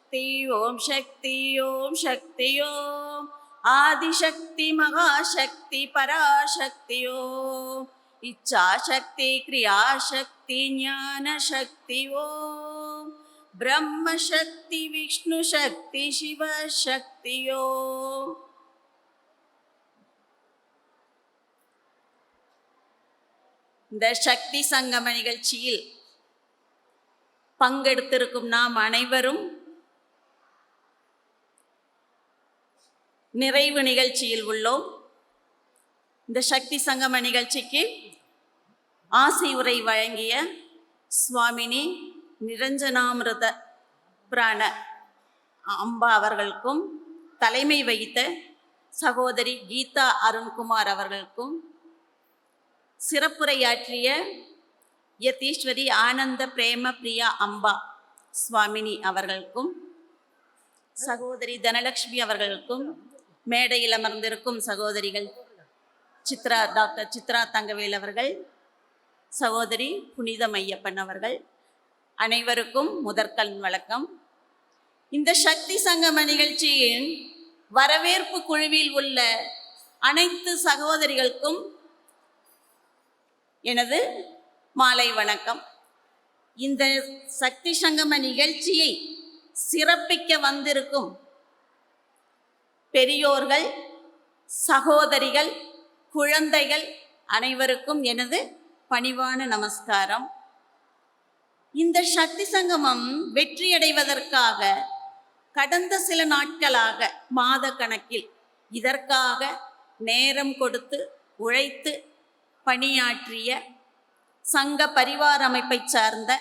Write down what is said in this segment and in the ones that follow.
சக்தி ஓம் சக்தி ஓம் சக்தி ஓம் ஆதிசக்தி மகாசக்தி பராசக்தி ஓம் இச்சாசக்தி கிரியாசக்தி ஞானசக்தி ஓம் பிரம்மசக்தி விஷ்ணு சக்தி சிவசக்தி ஓம். இந்த சக்தி சங்கம நிகழ்ச்சியில் பங்கெடுத்திருக்கும் நாம் அனைவரும் நிறைவு நிகழ்ச்சியில் உள்ளோம். இந்த சக்தி சங்கம நிகழ்ச்சிக்கு ஆசி உரை வழங்கிய சுவாமினி நிரஞ்சனாமிருத பிராண அம்பா அவர்களுக்கும், தலைமை வகித்த சகோதரி கீதா அருண்குமார் அவர்களுக்கும், சிறப்புரையாற்றிய யதீஸ்வரி ஆனந்த பிரேம பிரியா அம்பா சுவாமினி அவர்களுக்கும், சகோதரி தனலட்சுமி அவர்களுக்கும், மேடையில் அமர்ந்திருக்கும் சகோதரிகள் டாக்டர் சித்ரா தங்கவேல் அவர்கள், சகோதரி புனித மையப்பன் அவர்கள் அனைவருக்கும் முதற்கண் வணக்கம். இந்த சக்தி சங்கம நிகழ்ச்சியின் வரவேற்பு குழுவில் உள்ள அனைத்து சகோதரிகளுக்கும் எனது மாலை வணக்கம். இந்த சக்தி சங்கம நிகழ்ச்சியை சிறப்பிக்க வந்திருக்கும் பெரியோர்கள், சகோதரிகள், குழந்தைகள் அனைவருக்கும் எனது பணிவான நமஸ்காரம். இந்த சக்தி சங்கமம் வெற்றியடைவதற்காக கடந்த சில நாட்களாக, மாத கணக்கில் இதற்காக நேரம் கொடுத்து உழைத்து பணியாற்றிய சங்க பரிவார அமைப்பை சார்ந்த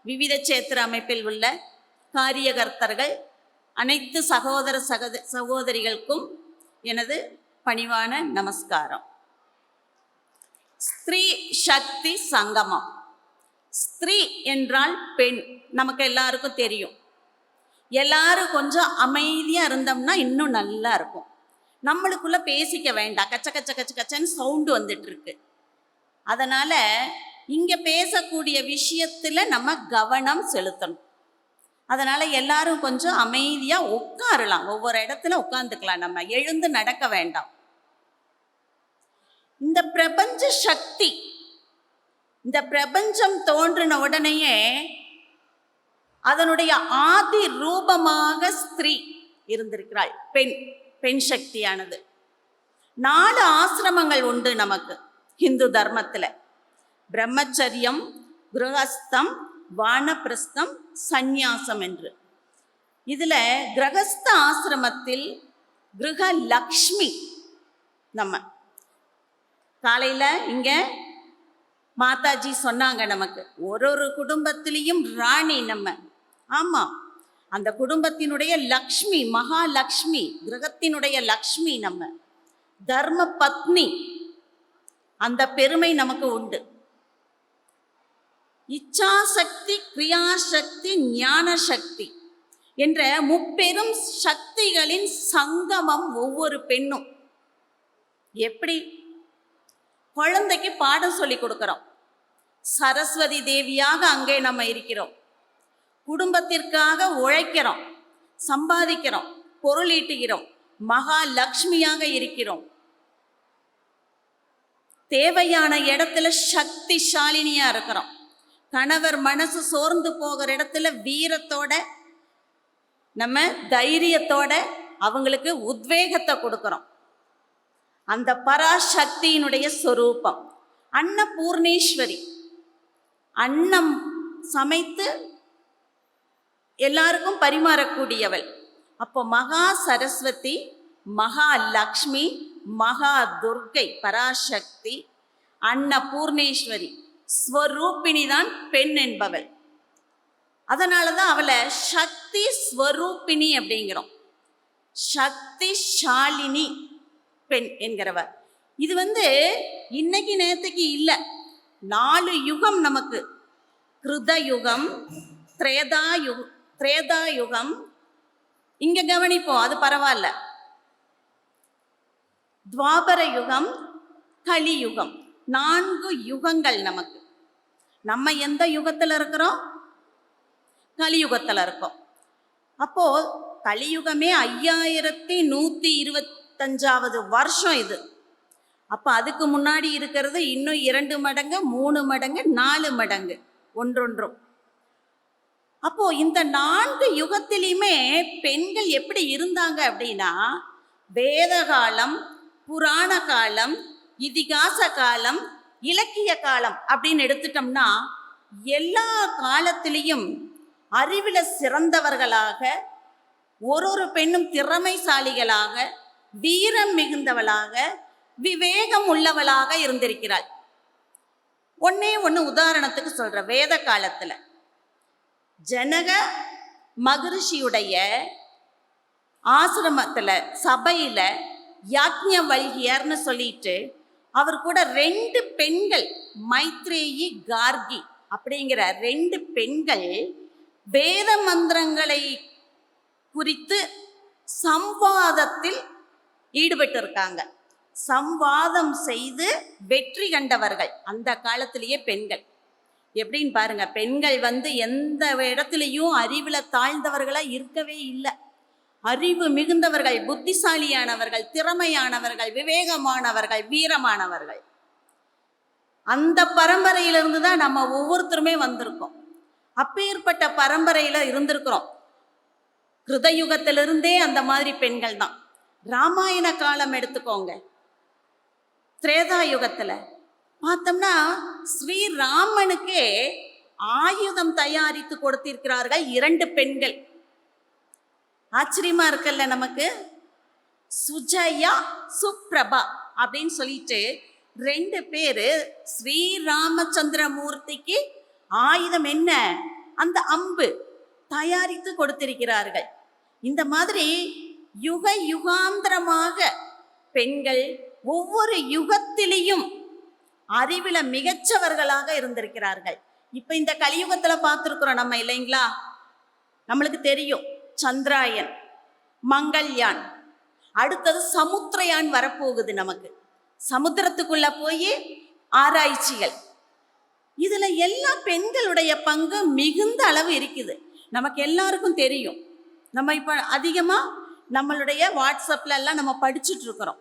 விவித சேத்திர அமைப்பில் உள்ள காரியகர்த்தர்கள் அனைத்து சகோதரிகளுக்கும் எனது பணிவான நமஸ்காரம். ஸ்திரீ சக்தி சங்கமம். ஸ்திரீ என்றால் பெண், நமக்கு எல்லாருக்கும் தெரியும். எல்லாரும் கொஞ்சம் அமைதியாக இருந்தோம்னா இன்னும் நல்லா இருக்கும். நம்மளுக்குள்ள பேசிக்க வேண்டாம், கச்ச கச்ச கச்ச கச்சன்னு சவுண்டு வந்துட்டு இருக்கு. அதனால இங்க பேசக்கூடிய விஷயத்துல நம்ம கவனம் செலுத்தணும். அதனால எல்லாரும் கொஞ்சம் அமைதியா உட்காரலாம், ஒவ்வொரு இடத்துல உட்கார்ந்துக்கலாம், நம்ம எழுந்து நடக்க வேண்டாம். இந்த பிரபஞ்ச சக்தி, இந்த பிரபஞ்சம் தோன்றின உடனேயே அதனுடைய ஆதி ரூபமாக ஸ்திரீ இருந்திருக்கிறாள், பெண் சக்தியானது. 4 ஆசிரமங்கள் உண்டு நமக்கு ஹிந்து தர்மத்துல. பிரம்மச்சரியம், கிரகஸ்தம், வானப்பிரஸ்தம், சந்நியாசம் என்று. இதுல கிரகஸ்த ஆசிரமத்தில் கிரகலக்ஷ்மி. நம்ம காலையில இங்க மாதாஜி சொன்னாங்க, நமக்கு ஒரு குடும்பத்திலையும் ராணி நம்ம. ஆமா, அந்த குடும்பத்தினுடைய லக்ஷ்மி, மகாலக்ஷ்மி, கிரகத்தினுடைய லக்ஷ்மி நம்ம. தர்ம பத்னி, அந்த பெருமை நமக்கு உண்டு. இச்சாசக்தி, கிரியாசக்தி, ஞான சக்தி என்ற முப்பெரும் சக்திகளின் சங்கமம் ஒவ்வொரு பெண்ணும். எப்படி? குழந்தைக்கு பாடம் சொல்லி கொடுக்கிறோம், சரஸ்வதி தேவியாக அங்கே நம்ம இருக்கிறோம். குடும்பத்திற்காக உழைக்கிறோம், சம்பாதிக்கிறோம், பொருளீட்டுகிறோம், மகாலட்சுமியாக இருக்கிறோம். தேவையான இடத்துல சக்திசாலினியா இருக்கிறோம். கணவர் மனசு சோர்ந்து போகிற இடத்துல வீரத்தோட, நம்ம தைரியத்தோட அவங்களுக்கு உத்வேகத்தை கொடுக்கிறோம். அந்த பராசக்தியினுடைய சொரூபம் அன்னபூர்ணேஸ்வரி. அன்னம் சமைத்து எல்லாருக்கும் பரிமாறக்கூடியவள். அப்போ மகா சரஸ்வதி, மகாலக்ஷ்மி, மகா துர்க்கை, பராசக்தி, அன்னபூர்ணேஸ்வரி, ஸ்வரூபிணி தான் பெண் என்பவள். அதனாலதான் அவளை சக்தி ஸ்வரூபிணி அப்படிங்கிறோம். சக்தி ஷாலினி பெண் என்கிறவர். இது இன்னைக்கு நேரத்துக்கு இல்லை, 4 யுகம் நமக்கு. கிருத யுகம், திரேதா யுகம், இங்க கவனிப்போம், அது பரவாயில்ல. துவாபர யுகம், கலியுகம், 4 யுகங்கள் நமக்கு. நம்ம எந்த யுகத்துல இருக்கிறோம்? கலியுகத்துல இருக்கோம். அப்போ கலியுகமே 5125வது வருஷம் இது. அப்ப அதுக்கு முன்னாடி இருக்கிறது இன்னும் 2 மடங்கு, 3 மடங்கு, 4 மடங்கு ஒன்றொன்றும். அப்போ இந்த 4 யுகத்திலையுமே பெண்கள் எப்படி இருந்தாங்க அப்படின்னா, வேத காலம், புராண காலம், இதிகாச காலம், இலக்கிய காலம் அப்படின்னு எடுத்துட்டோம்னா எல்லா காலத்திலையும் அறிவில சிறந்தவர்களாக, ஒரு பெண்ணும் திறமைசாலிகளாக, வீரம் மிகுந்தவளாக, விவேகம் உள்ளவளாக இருந்திருக்கிறாள். ஒன்னே ஒன்று உதாரணத்துக்கு சொல்ற. வேத காலத்துல ஜனக மகரிஷியுடைய ஆசிரமத்துல சபையில யாக்ஞவல்கியர்னு சொல்லிட்டு அவர் கூட 2 பெண்கள், மைத்ரேயி, கார்கி அப்படிங்கிற 2 பெண்கள் வேத மந்திரங்களை குறித்து சம்வாதத்தில் ஈடுபட்டிருக்காங்க. சம்வாதம் செய்து வெற்றி கண்டவர்கள் அந்த காலத்திலேயே பெண்கள். எப்படின்னு பாருங்க, பெண்கள் எந்த இடத்துலையும் அறிவுல தாழ்ந்தவர்களா இருக்கவே இல்லை. அறிவு மிகுந்தவர்கள், புத்திசாலியானவர்கள், திறமையானவர்கள், விவேகமானவர்கள், வீரமானவர்கள். அந்த பரம்பரையிலிருந்து தான் நம்ம ஒவ்வொருத்தருமே வந்திருக்கோம். அப்பேற்பட்ட பரம்பரையில இருந்திருக்கிறோம். கிருதயுகத்திலிருந்தே அந்த மாதிரி பெண்கள் தான். ராமாயண காலம் எடுத்துக்கோங்க. திரேதா யுகத்துல பார்த்தோம்னா ஸ்ரீராமனுக்கே ஆயுதம் தயாரித்து கொடுத்திருக்கிறார்கள் 2 பெண்கள். ஆச்சரியமா இருக்குல்ல நமக்கு. சுஜயா, சுப்ரபா அப்படின்னு சொல்லிட்டு 2 பேரு ஸ்ரீராமச்சந்திரமூர்த்திக்கு ஆயுதம் என்ன, அந்த அம்பு தயாரித்து கொடுத்திருக்கிறார்கள். இந்த மாதிரி யுக யுகாந்திரமாக பெண்கள் ஒவ்வொரு யுகத்திலையும் அறிவில மிகச்சவர்களாக இருந்திருக்கிறார்கள். இப்ப இந்த கலியுகத்துல பார்த்திருக்கிறோம் நம்ம, இல்லைங்களா? நம்மளுக்கு தெரியும் சந்திராயன், மங்கள்யான், அடுத்தது சமுத்திரயான் வரப்போகுது. நமக்கு சமுத்திரத்துக்குள்ள போய் ஆராய்ச்சிகள். இதுல எல்லா பெண்களுடைய பங்கு மிகுந்த அளவு இருக்குது. நமக்கு எல்லாருக்கும் தெரியும். நம்ம இப்ப அதிகமா நம்மளுடைய வாட்ஸ்அப்ல எல்லாம் நம்ம படிச்சுட்டு இருக்கிறோம்.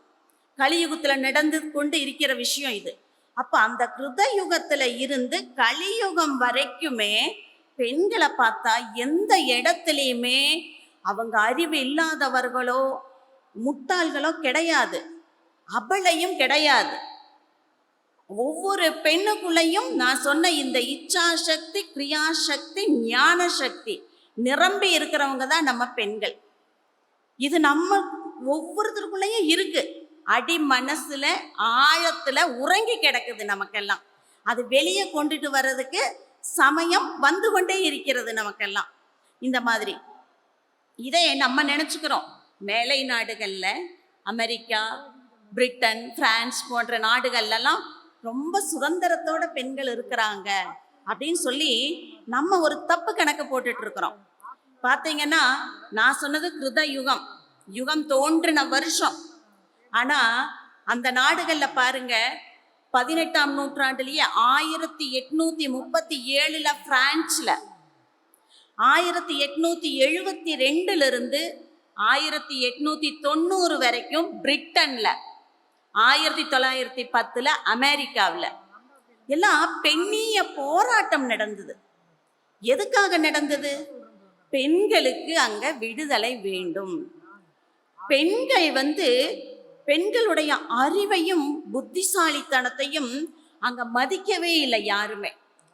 கலியுகத்துல நடந்து கொண்டு இருக்கிற விஷயம் இது. அப்ப அந்த கிருத யுகத்துல இருந்து கலியுகம் வரைக்குமே பெண்களை பார்த்தா எந்த இடத்துலையுமே அவங்க அறிவு இல்லாதவர்களோ முட்டாள்களோ கிடையாது, அபலையும் கிடையாது. ஒவ்வொரு பெண்ணுக்குள்ளையும் நான் சொன்ன இந்த இச்சா சக்தி, கிரியாசக்தி, ஞான சக்தி நிரம்பி இருக்கிறவங்க தான் நம்ம பெண்கள். இது நம்ம ஒவ்வொருத்தருக்குள்ளேயும் இருக்கு. அடி மனசுல ஆழத்துல உறங்கி கிடக்குது நமக்கெல்லாம். அது வெளியே கொண்டுட்டு வர்றதுக்கு சமயம் வந்து கொண்டே இருக்கிறது நமக்கெல்லாம். இந்த மாதிரி இதை நம்ம நினைச்சுக்கிறோம். மேலை நாடுகள்ல, அமெரிக்கா, பிரிட்டன், பிரான்ஸ் போன்ற நாடுகள்லாம் ரொம்ப சுதந்திரத்தோட பெண்கள் இருக்கிறாங்க அப்படின்னு சொல்லி நம்ம ஒரு தப்பு கணக்கு போட்டுட்டு இருக்கிறோம். பார்த்தீங்கன்னா நான் சொன்னது கிருத யுகம், யுகம் தோன்றின வருஷம். ஆனா அந்த நாடுகள்ல பாருங்க, 18ஆம் நூற்றாண்டுலயே 1837 பிரான்ஸ்ல, 1872 இருந்து 1890 வரைக்கும் பிரிட்டன்ல, 1910 அமெரிக்காவில் எல்லாம் பெண்ணிய போராட்டம் நடந்தது. எதுக்காக நடந்தது? பெண்களுக்கு அங்க விடுதலை வேண்டும். பெண்கள் பெண்களுடைய அறிவையும் புத்திசாலித்தனத்தையும் அங்க மதிக்கவே இல்லை யாருமே.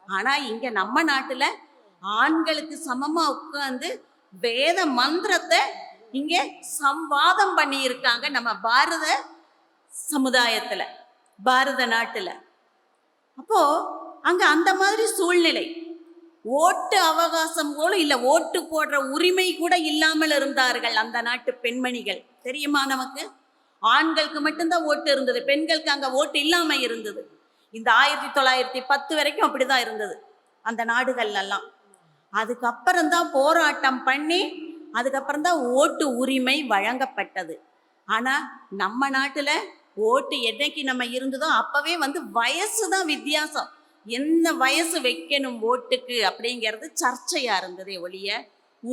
ஆனா இங்க நம்ம நாட்டுல ஆண்களுக்கு சமமா உட்கார்ந்து வேத மந்திரத்தை இங்க சம்வாதம் பண்ணி இருக்காங்க நம்ம பாரத சமுதாயத்துல, பாரத நாட்டுல. அப்போ அங்க அந்த மாதிரி சூழ்நிலை. ஓட்டு அவகாசம் கூட இல்லை, ஓட்டு போடுற உரிமை கூட இல்லாமல் இருந்தார்கள் அந்த நாட்டு பெண்மணிகள். தெரியுமா நமக்கு? ஆண்களுக்கு மட்டும்தான் ஓட்டு இருந்தது, பெண்களுக்கு அங்க ஓட்டு இல்லாம இருந்தது. இந்த 1910 வரைக்கும் அப்படிதான் இருந்தது அந்த நாடுகள்லாம். அதுக்கப்புறம்தான் போராட்டம் பண்ணி அதுக்கப்புறம்தான் ஓட்டு உரிமை வழங்கப்பட்டது. ஆனா நம்ம நாட்டுல ஓட்டு என்னைக்கு நம்ம இருந்ததோ அப்பவே வயசுதான் வித்தியாசம். என்ன வயசு வைக்கணும் ஓட்டுக்கு அப்படிங்கிறது சர்ச்சையா இருந்ததே ஒழிய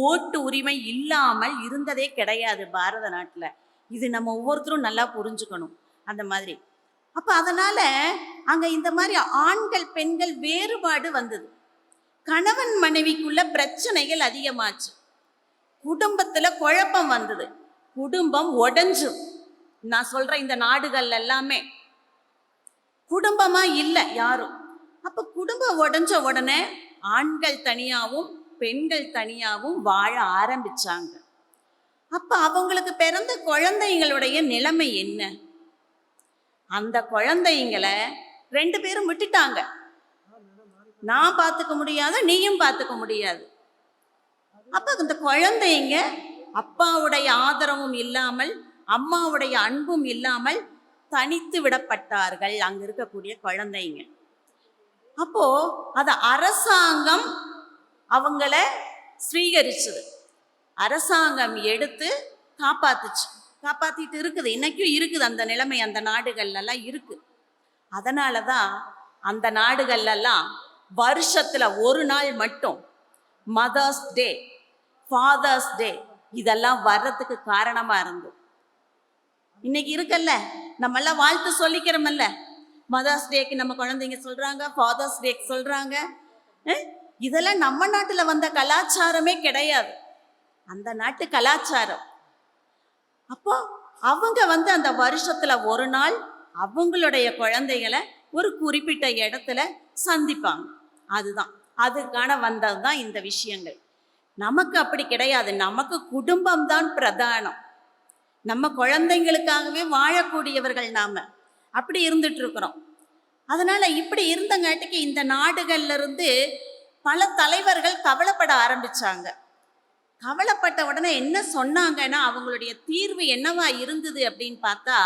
ஓட்டு உரிமை இல்லாமல் இருந்ததே கிடையாது பாரத நாட்டில். இது நம்ம ஒவ்வொருத்தரும் நல்லா புரிஞ்சுக்கணும். அந்த மாதிரி அப்ப அதனால அங்க இந்த மாதிரி ஆண்கள் பெண்கள் வேறுபாடு வந்தது. கணவன் மனைவிக்குள்ள பிரச்சனைகள் அதிகமாச்சு. குடும்பத்துல குழப்பம் வந்தது. குடும்பம் உடைஞ்சு. நான் சொல்றேன், இந்த நாடுகள் எல்லாமே குடும்பமா இல்லை யாரும். அப்ப குடும்பம் உடைஞ்ச உடனே ஆண்கள் தனியாவும் பெண்கள் தனியாவும் வாழ ஆரம்பிச்சாங்க. அப்ப அவங்களுக்கு பிறந்த குழந்தைங்களுடைய நிலைமை என்ன? அந்த குழந்தைங்களை 2 பேரும் விட்டுட்டாங்க. நான் பார்த்துக்க முடியாத, நீயும் பார்த்துக்க முடியாது. அப்ப இந்த குழந்தைங்க அப்பாவுடைய ஆதரவும் இல்லாமல் அம்மாவுடைய அன்பும் இல்லாமல் தனித்து விடப்பட்டார்கள் அங்க இருக்கக்கூடிய குழந்தைங்க. அப்போ அத அரசாங்கம் அவங்கள ஸ்வீகரிச்சது. அரசாங்கம் எடுத்து காப்பாத்திட்டு இருக்குது. இன்னைக்கும் இருக்குது அந்த நிலைமை. அந்த நாடுகள்லாம் இருக்கு. அதனாலதான் அந்த நாடுகள்லாம் வருஷத்துல ஒரு நாள் மட்டும் மதர்ஸ் டே, ஃபாதர்ஸ் டே இதெல்லாம் வர்றதுக்கு காரணமா இருந்தது. இன்னைக்கு இருக்கல்ல, நம்ம எல்லாம் வாழ்த்து சொல்லிக்கிறோமல்ல. மதர்ஸ் டேக்கு நம்ம குழந்தைங்க சொல்றாங்க, ஃபாதர்ஸ் டேக்கு சொல்றாங்க. இதெல்லாம் நம்ம நாட்டுல வந்த கலாச்சாரமே கிடையாது, அந்த நாட்டு கலாச்சாரம். அப்போ அவங்க அந்த வருஷத்துல ஒரு நாள் அவங்களுடைய குழந்தைகளை ஒரு குறிப்பிட்ட இடத்துல சந்திப்பாங்க. அதுக்கான வந்ததுதான் இந்த விஷயங்கள். நமக்கு அப்படி கிடையாது. நமக்கு குடும்பம் தான் பிரதானம். நம்ம குழந்தைங்களுக்காகவே வாழக்கூடியவர்கள் நாம. அப்படி இருந்துட்டு இருக்கிறோம். அதனால இப்படி இருந்தங்காட்டிக்கு இந்த நாடுகள்ல இருந்து பல தலைவர்கள் கவலைப்பட ஆரம்பிச்சாங்க. கவலைப்பட்ட உடனே என்ன சொன்னாங்கன்னா, அவங்களுடைய தீர்வு என்னவா இருந்தது அப்படின்னு பார்த்தா,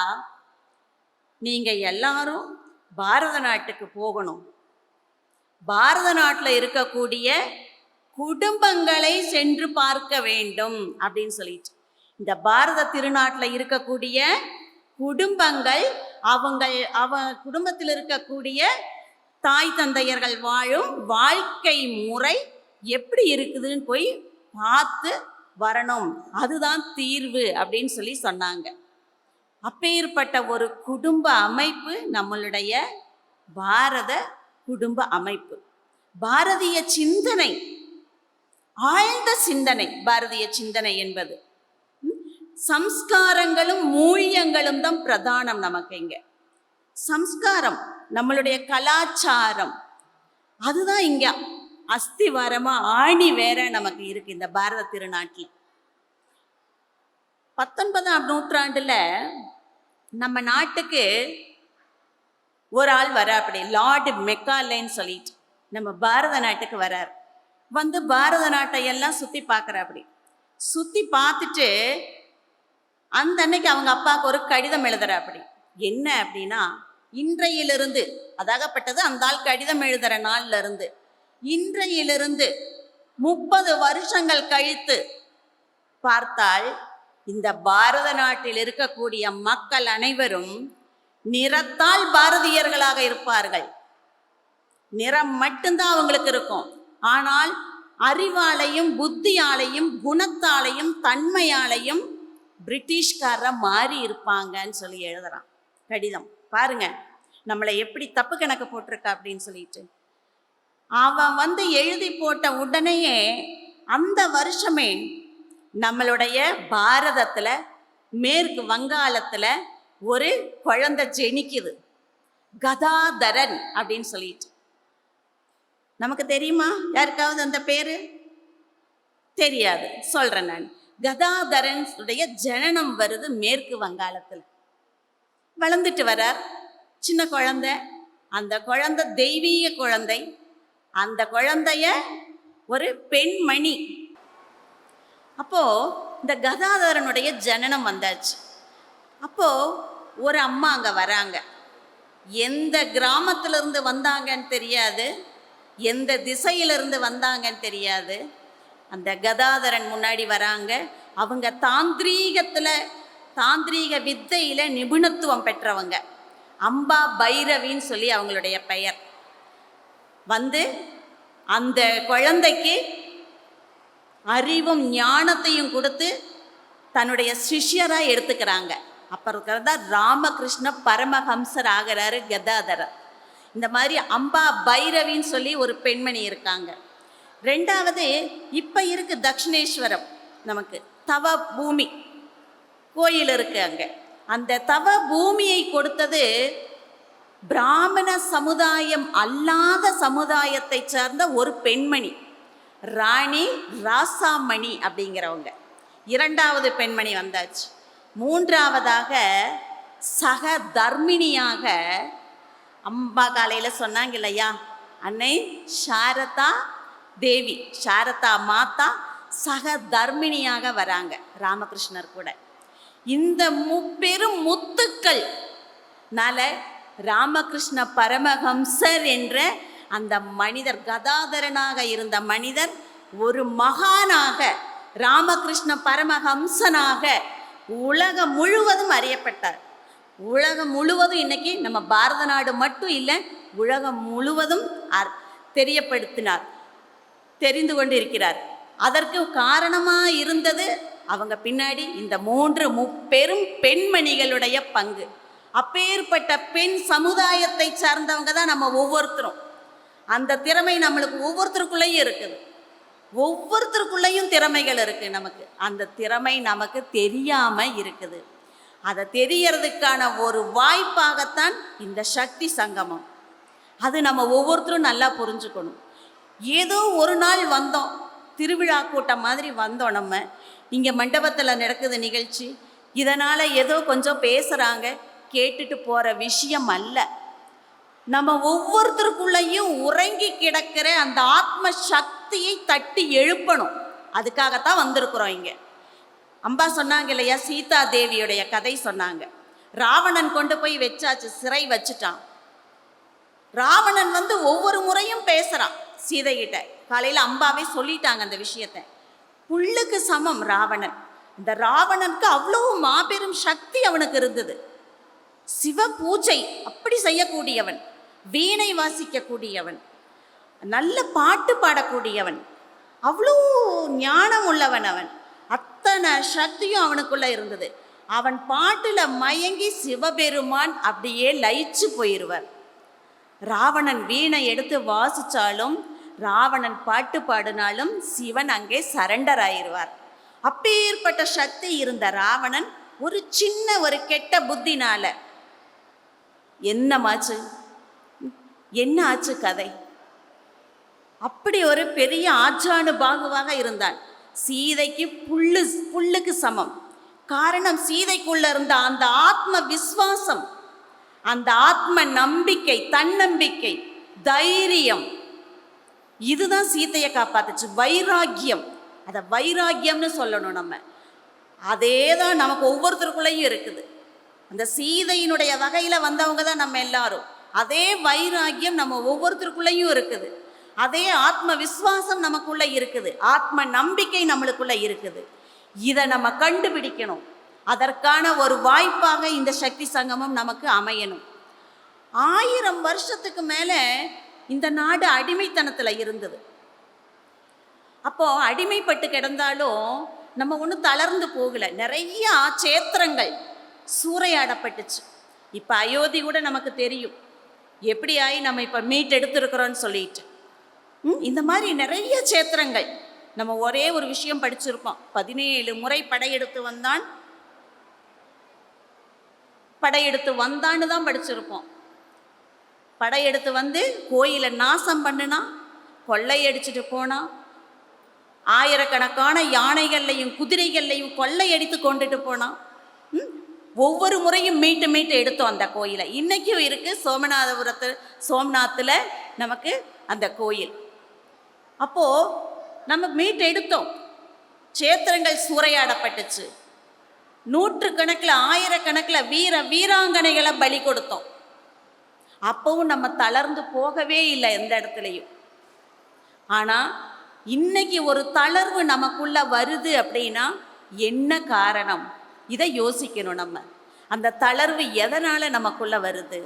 நீங்க எல்லாரும் பாரத நாட்டுக்கு போகணும். பாரத நாட்டில் இருக்கக்கூடிய குடும்பங்களை சென்று பார்க்க வேண்டும் அப்படின்னு சொல்லிட்டு, இந்த பாரத திருநாட்டில் இருக்கக்கூடிய குடும்பங்கள் அவ குடும்பத்தில் இருக்கக்கூடிய தாய் தந்தையர்கள் வாழும் வாழ்க்கை முறை எப்படி இருக்குதுன்னு போய் பார்த்து வரணும். அதுதான் தீர்வு அப்படின்னு சொல்லி சொன்னாங்க. அப்பேற்பட்ட ஒரு குடும்ப அமைப்பு நம்மளுடைய பாரத குடும்ப அமைப்பு. பாரதிய சிந்தனை, ஆழ்ந்த சிந்தனை. பாரதிய சிந்தனை என்பது சம்ஸ்காரங்களும் மூல்யங்களும் தான் பிரதானம். நமக்கு இங்க சம்ஸ்காரம், நம்மளுடைய கலாச்சாரம், அதுதான் இங்க அஸ்திவாரமா ஆணி வேற நமக்கு இருக்கு இந்த பாரத திருநாட்டில். 19ஆம் நூற்றாண்டுல நம்ம நாட்டுக்கு ஒரு ஆள் வர, அப்படி லார்டு மெக்காலேன்னு சொல்லிட்டு நம்ம பாரத நாட்டுக்கு வரார். பாரத நாட்டை எல்லாம் சுத்தி பார்க்குற. அப்படி சுத்தி பார்த்துட்டு அந்த அன்னைக்கு அவங்க அப்பாவுக்கு ஒரு கடிதம் எழுதுற. அப்படி என்ன அப்படின்னா, இன்றையிலிருந்து, அதாகப்பட்டது அந்த ஆள் கடிதம் எழுதுற நாள்ல இருந்து, இன்றையிலிருந்து 30 வருஷங்கள் கழித்து பார்த்தால் இந்த பாரத நாட்டில் இருக்கக்கூடிய மக்கள் அனைவரும் நிறத்தால் பாரதியர்களாக இருப்பார்கள். நிறம் மட்டும்தான் அவங்களுக்கு இருக்கும். ஆனால் அறிவாலையும் புத்தியாலையும் குணத்தாலையும் தன்மையாலையும் பிரிட்டிஷ்கார மாறி இருப்பாங்கன்னு சொல்லி எழுதுறான் கடிதம். பாருங்க நம்மளை எப்படி தப்பு கணக்கு போட்டிருக்கா அப்படின்னு சொல்லிட்டு. அவன் எழுதி போட்ட உடனேயே அந்த வருஷமே நம்மளுடைய பாரதத்துல மேற்கு வங்காளத்துல ஒரு குழந்தை ஜெனிக்குது, கதாதரன் அப்படின்னு சொல்லிட்டு. நமக்கு தெரியுமா யாருக்காவது அந்த பேரு? தெரியாது, சொல்றேன் நான். கதாதரன் உடைய ஜனனம் வருது மேற்கு வங்காளத்துல. வளர்ந்துட்டு வரார், சின்ன குழந்தை. அந்த குழந்தை தெய்வீக குழந்தை. அந்த குழந்தைய ஒரு பெண்மணி. அப்போ இந்த கதாதரனுடைய ஜனனம் வந்தாச்சு. அப்போ ஒரு அம்மா அங்க வராங்க. எந்த கிராமத்திலிருந்து வந்தாங்கன்னு தெரியாது, எந்த திசையிலிருந்து வந்தாங்கன்னு தெரியாது. அந்த கதாதரன் முன்னாடி வராங்க. அவங்க தாந்திரீக வித்தையில நிபுணத்துவம் பெற்றவங்க. அம்பா பைரவின்னு சொல்லி அவங்களுடைய பெயர். அந்த குழந்தைக்கு அறிவும் ஞானத்தையும் கொடுத்து தன்னுடைய சிஷ்யராக எடுத்துக்கிறாங்க. அப்புறம் இருக்கிறதா ராமகிருஷ்ண பரமஹம்சர் ஆகிறாரு கதாதரர். இந்த மாதிரி அம்பா பைரவின்னு சொல்லி ஒரு பெண்மணி இருக்காங்க. ரெண்டாவது இப்போ இருக்கு தக்ஷிணேஸ்வரம், நமக்கு தவ பூமி கோயில் இருக்கு. அங்கே அந்த தவ பூமியை கொடுத்தது பிராமண சமுதாயம் அல்லாத சமுதாயத்தை சார்ந்த ஒரு பெண்மணி, ராணி ராசாமணி அப்படிங்கிறவங்க. இரண்டாவது பெண்மணி வந்தாச்சு. மூன்றாவதாக சக தர்மிணியாக அம்பா காலையில் சொன்னாங்க இல்லையா, அன்னை சாரதா தேவி, சாரதா மாதா சக தர்மிணியாக வராங்க ராமகிருஷ்ணர் கூட. இந்த முப்பெரும் முத்துக்கள்னால ராமகிருஷ்ண பரமஹம்சர் என்ற அந்த மனிதர், கதாதரனாக இருந்த மனிதர், ஒரு மகானாக ராமகிருஷ்ண பரமஹம்சனாக உலகம் முழுவதும் அறியப்பட்டார். உலகம் முழுவதும் இன்னைக்கு நம்ம பாரத நாடு மட்டும் இல்லை, உலகம் முழுவதும் தெரியப்படுத்தினார், தெரிந்து கொண்டு இருக்கிறார். அதற்கு காரணமாக இருந்தது அவங்க பின்னாடி இந்த 3 முப்பெரும் பெண்மணிகளுடைய பங்கு. அப்பேற்பட்ட பெண் சமுதாயத்தை சார்ந்தவங்க தான் நம்ம ஒவ்வொருத்தரும். அந்த திறமை நம்மளுக்கு ஒவ்வொருத்தருக்குள்ளேயும் இருக்குது, ஒவ்வொருத்தருக்குள்ளேயும் திறமைகள் இருக்குது நமக்கு. அந்த திறமை நமக்கு தெரியாமல் இருக்குது. அதை தெரியறதுக்கான ஒரு வாய்ப்பாகத்தான் இந்த சக்தி சங்கமம். அது நம்ம ஒவ்வொருத்தரும் நல்லா புரிஞ்சுக்கணும். ஏதோ ஒரு நாள் வந்தோம், திருவிழா கூட்டம் மாதிரி வந்தோம், நம்ம இங்கே மண்டபத்தில் நடக்குது நிகழ்ச்சி, இதனால் ஏதோ கொஞ்சம் பேசுகிறாங்க, கேட்டுட்டு போகிற விஷயம் அல்ல. நம்ம ஒவ்வொருத்தருக்குள்ளேயும் உறங்கி கிடக்கிற அந்த ஆத்ம சக்தியை தட்டி எழுப்பணும். அதுக்காகத்தான் வந்திருக்கிறோம் இங்கே. அம்பா சொன்னாங்க இல்லையா, சீதா தேவியுடைய கதை சொன்னாங்க. ராவணன் கொண்டு போய் வச்சாச்சு, சிறை வச்சுட்டான். ராவணன் ஒவ்வொரு முறையும் பேசுகிறான் சீதைகிட்ட. காலையில் அம்பாவே சொல்லிட்டாங்க அந்த விஷயத்தை. புல்லுக்கு சமம் ராவணன். இந்த ராவணனுக்கு அவ்வளோ மாபெரும் சக்தி அவனுக்கு இருந்தது. சிவ பூஜை அப்படி செய்யக்கூடியவன், வீணை வாசிக்கக்கூடியவன், நல்ல பாட்டு பாடக்கூடியவன், அவ்வளோ ஞானம் உள்ளவன் அவன். அத்தனை சக்தியும் அவனுக்குள்ள இருந்தது. அவன் பாட்டில் மயங்கி சிவபெருமான் அப்படியே லயிச்சு போயிடுவார். ராவணன் வீணை எடுத்து வாசித்தாலும், ராவணன் பாட்டு பாடினாலும் சிவன் அங்கே சரண்டர் ஆயிடுவார். அப்பேற்பட்ட சக்தி இருந்த ராவணன் ஒரு சின்ன ஒரு கெட்ட புத்தினால என்ன ஆச்சு கதை. அப்படி ஒரு பெரிய ஆஜானு பாகுவாக இருந்தான். சீதைக்கு புல்லுக்கு சமம். காரணம், சீதைக்குள்ள இருந்த அந்த ஆத்ம விஸ்வாசம், அந்த ஆத்ம நம்பிக்கை, தன்னம்பிக்கை, தைரியம், இதுதான் சீதையை காப்பாத்துச்சு. வைராக்கியம், அதை வைராக்கியம்னு சொல்லணும் நம்ம. அதே தான் நமக்கு ஒவ்வொருத்தருக்குள்ளேயும் இருக்குது. அந்த சீதையினுடைய வகையில் வந்தவங்க தான் நம்ம எல்லாரும். அதே வைராக்கியம் நம்ம ஒவ்வொருத்தருக்குள்ளேயும் இருக்குது. அதே ஆத்ம விஸ்வாசம் நமக்குள்ள இருக்குது. ஆத்ம நம்பிக்கை நம்மளுக்குள்ள இருக்குது. இதை நம்ம கண்டுபிடிக்கணும். அதற்கான ஒரு வாய்ப்பாக இந்த சக்தி சங்கமம் நமக்கு அமையணும். 1000 வருஷத்துக்கு மேலே இந்த நாடு அடிமைத்தனத்தில் இருந்தது. அப்போ அடிமைப்பட்டு கிடந்தாலும் நம்ம ஒன்றும் தளர்ந்து போகலை. நிறைய சேத்திரங்கள் சூறையாடப்பட்டுச்சு. இப்போ அயோத்தி கூட நமக்கு தெரியும் எப்படி ஆகி நம்ம இப்போ மீட் எடுத்துருக்குறோன்னு சொல்லிட்டு. இந்த மாதிரி நிறைய சேத்திரங்கள். நம்ம ஒரே ஒரு விஷயம் படிச்சிருக்கோம், 17 முறை படையெடுத்து வந்தான்னு தான் படிச்சிருப்போம். படையெடுத்து கோயிலை நாசம் பண்ணுனா, கொள்ளையடிச்சிட்டு போனா, ஆயிரக்கணக்கான யானைகள்லையும் குதிரைகள்லையும் கொள்ளையடித்து கொண்டுட்டு போனான். ஒவ்வொரு முறையும் மீட்டு எடுத்தோம் அந்த கோயிலை. இன்றைக்கும் இருக்குது சோம்நாத்தில் நமக்கு அந்த கோயில். அப்போது நம்ம மீட்டு எடுத்தோம். சேத்திரங்கள் சூறையாடப்பட்டுச்சு. நூற்றுக்கணக்கில் ஆயிரக்கணக்கில் வீராங்கனைகளை பலி கொடுத்தோம். அப்பவும் நம்ம தளர்ந்து போகவே இல்லை எந்த இடத்துலையும். ஆனால் இன்னைக்கு ஒரு தளர்வு நமக்குள்ள வருது அப்படின்னா என்ன காரணம்? இதை யோசிக்கணும் நம்ம. அந்த தளர்வு எதனால நமக்குள்ள வருது?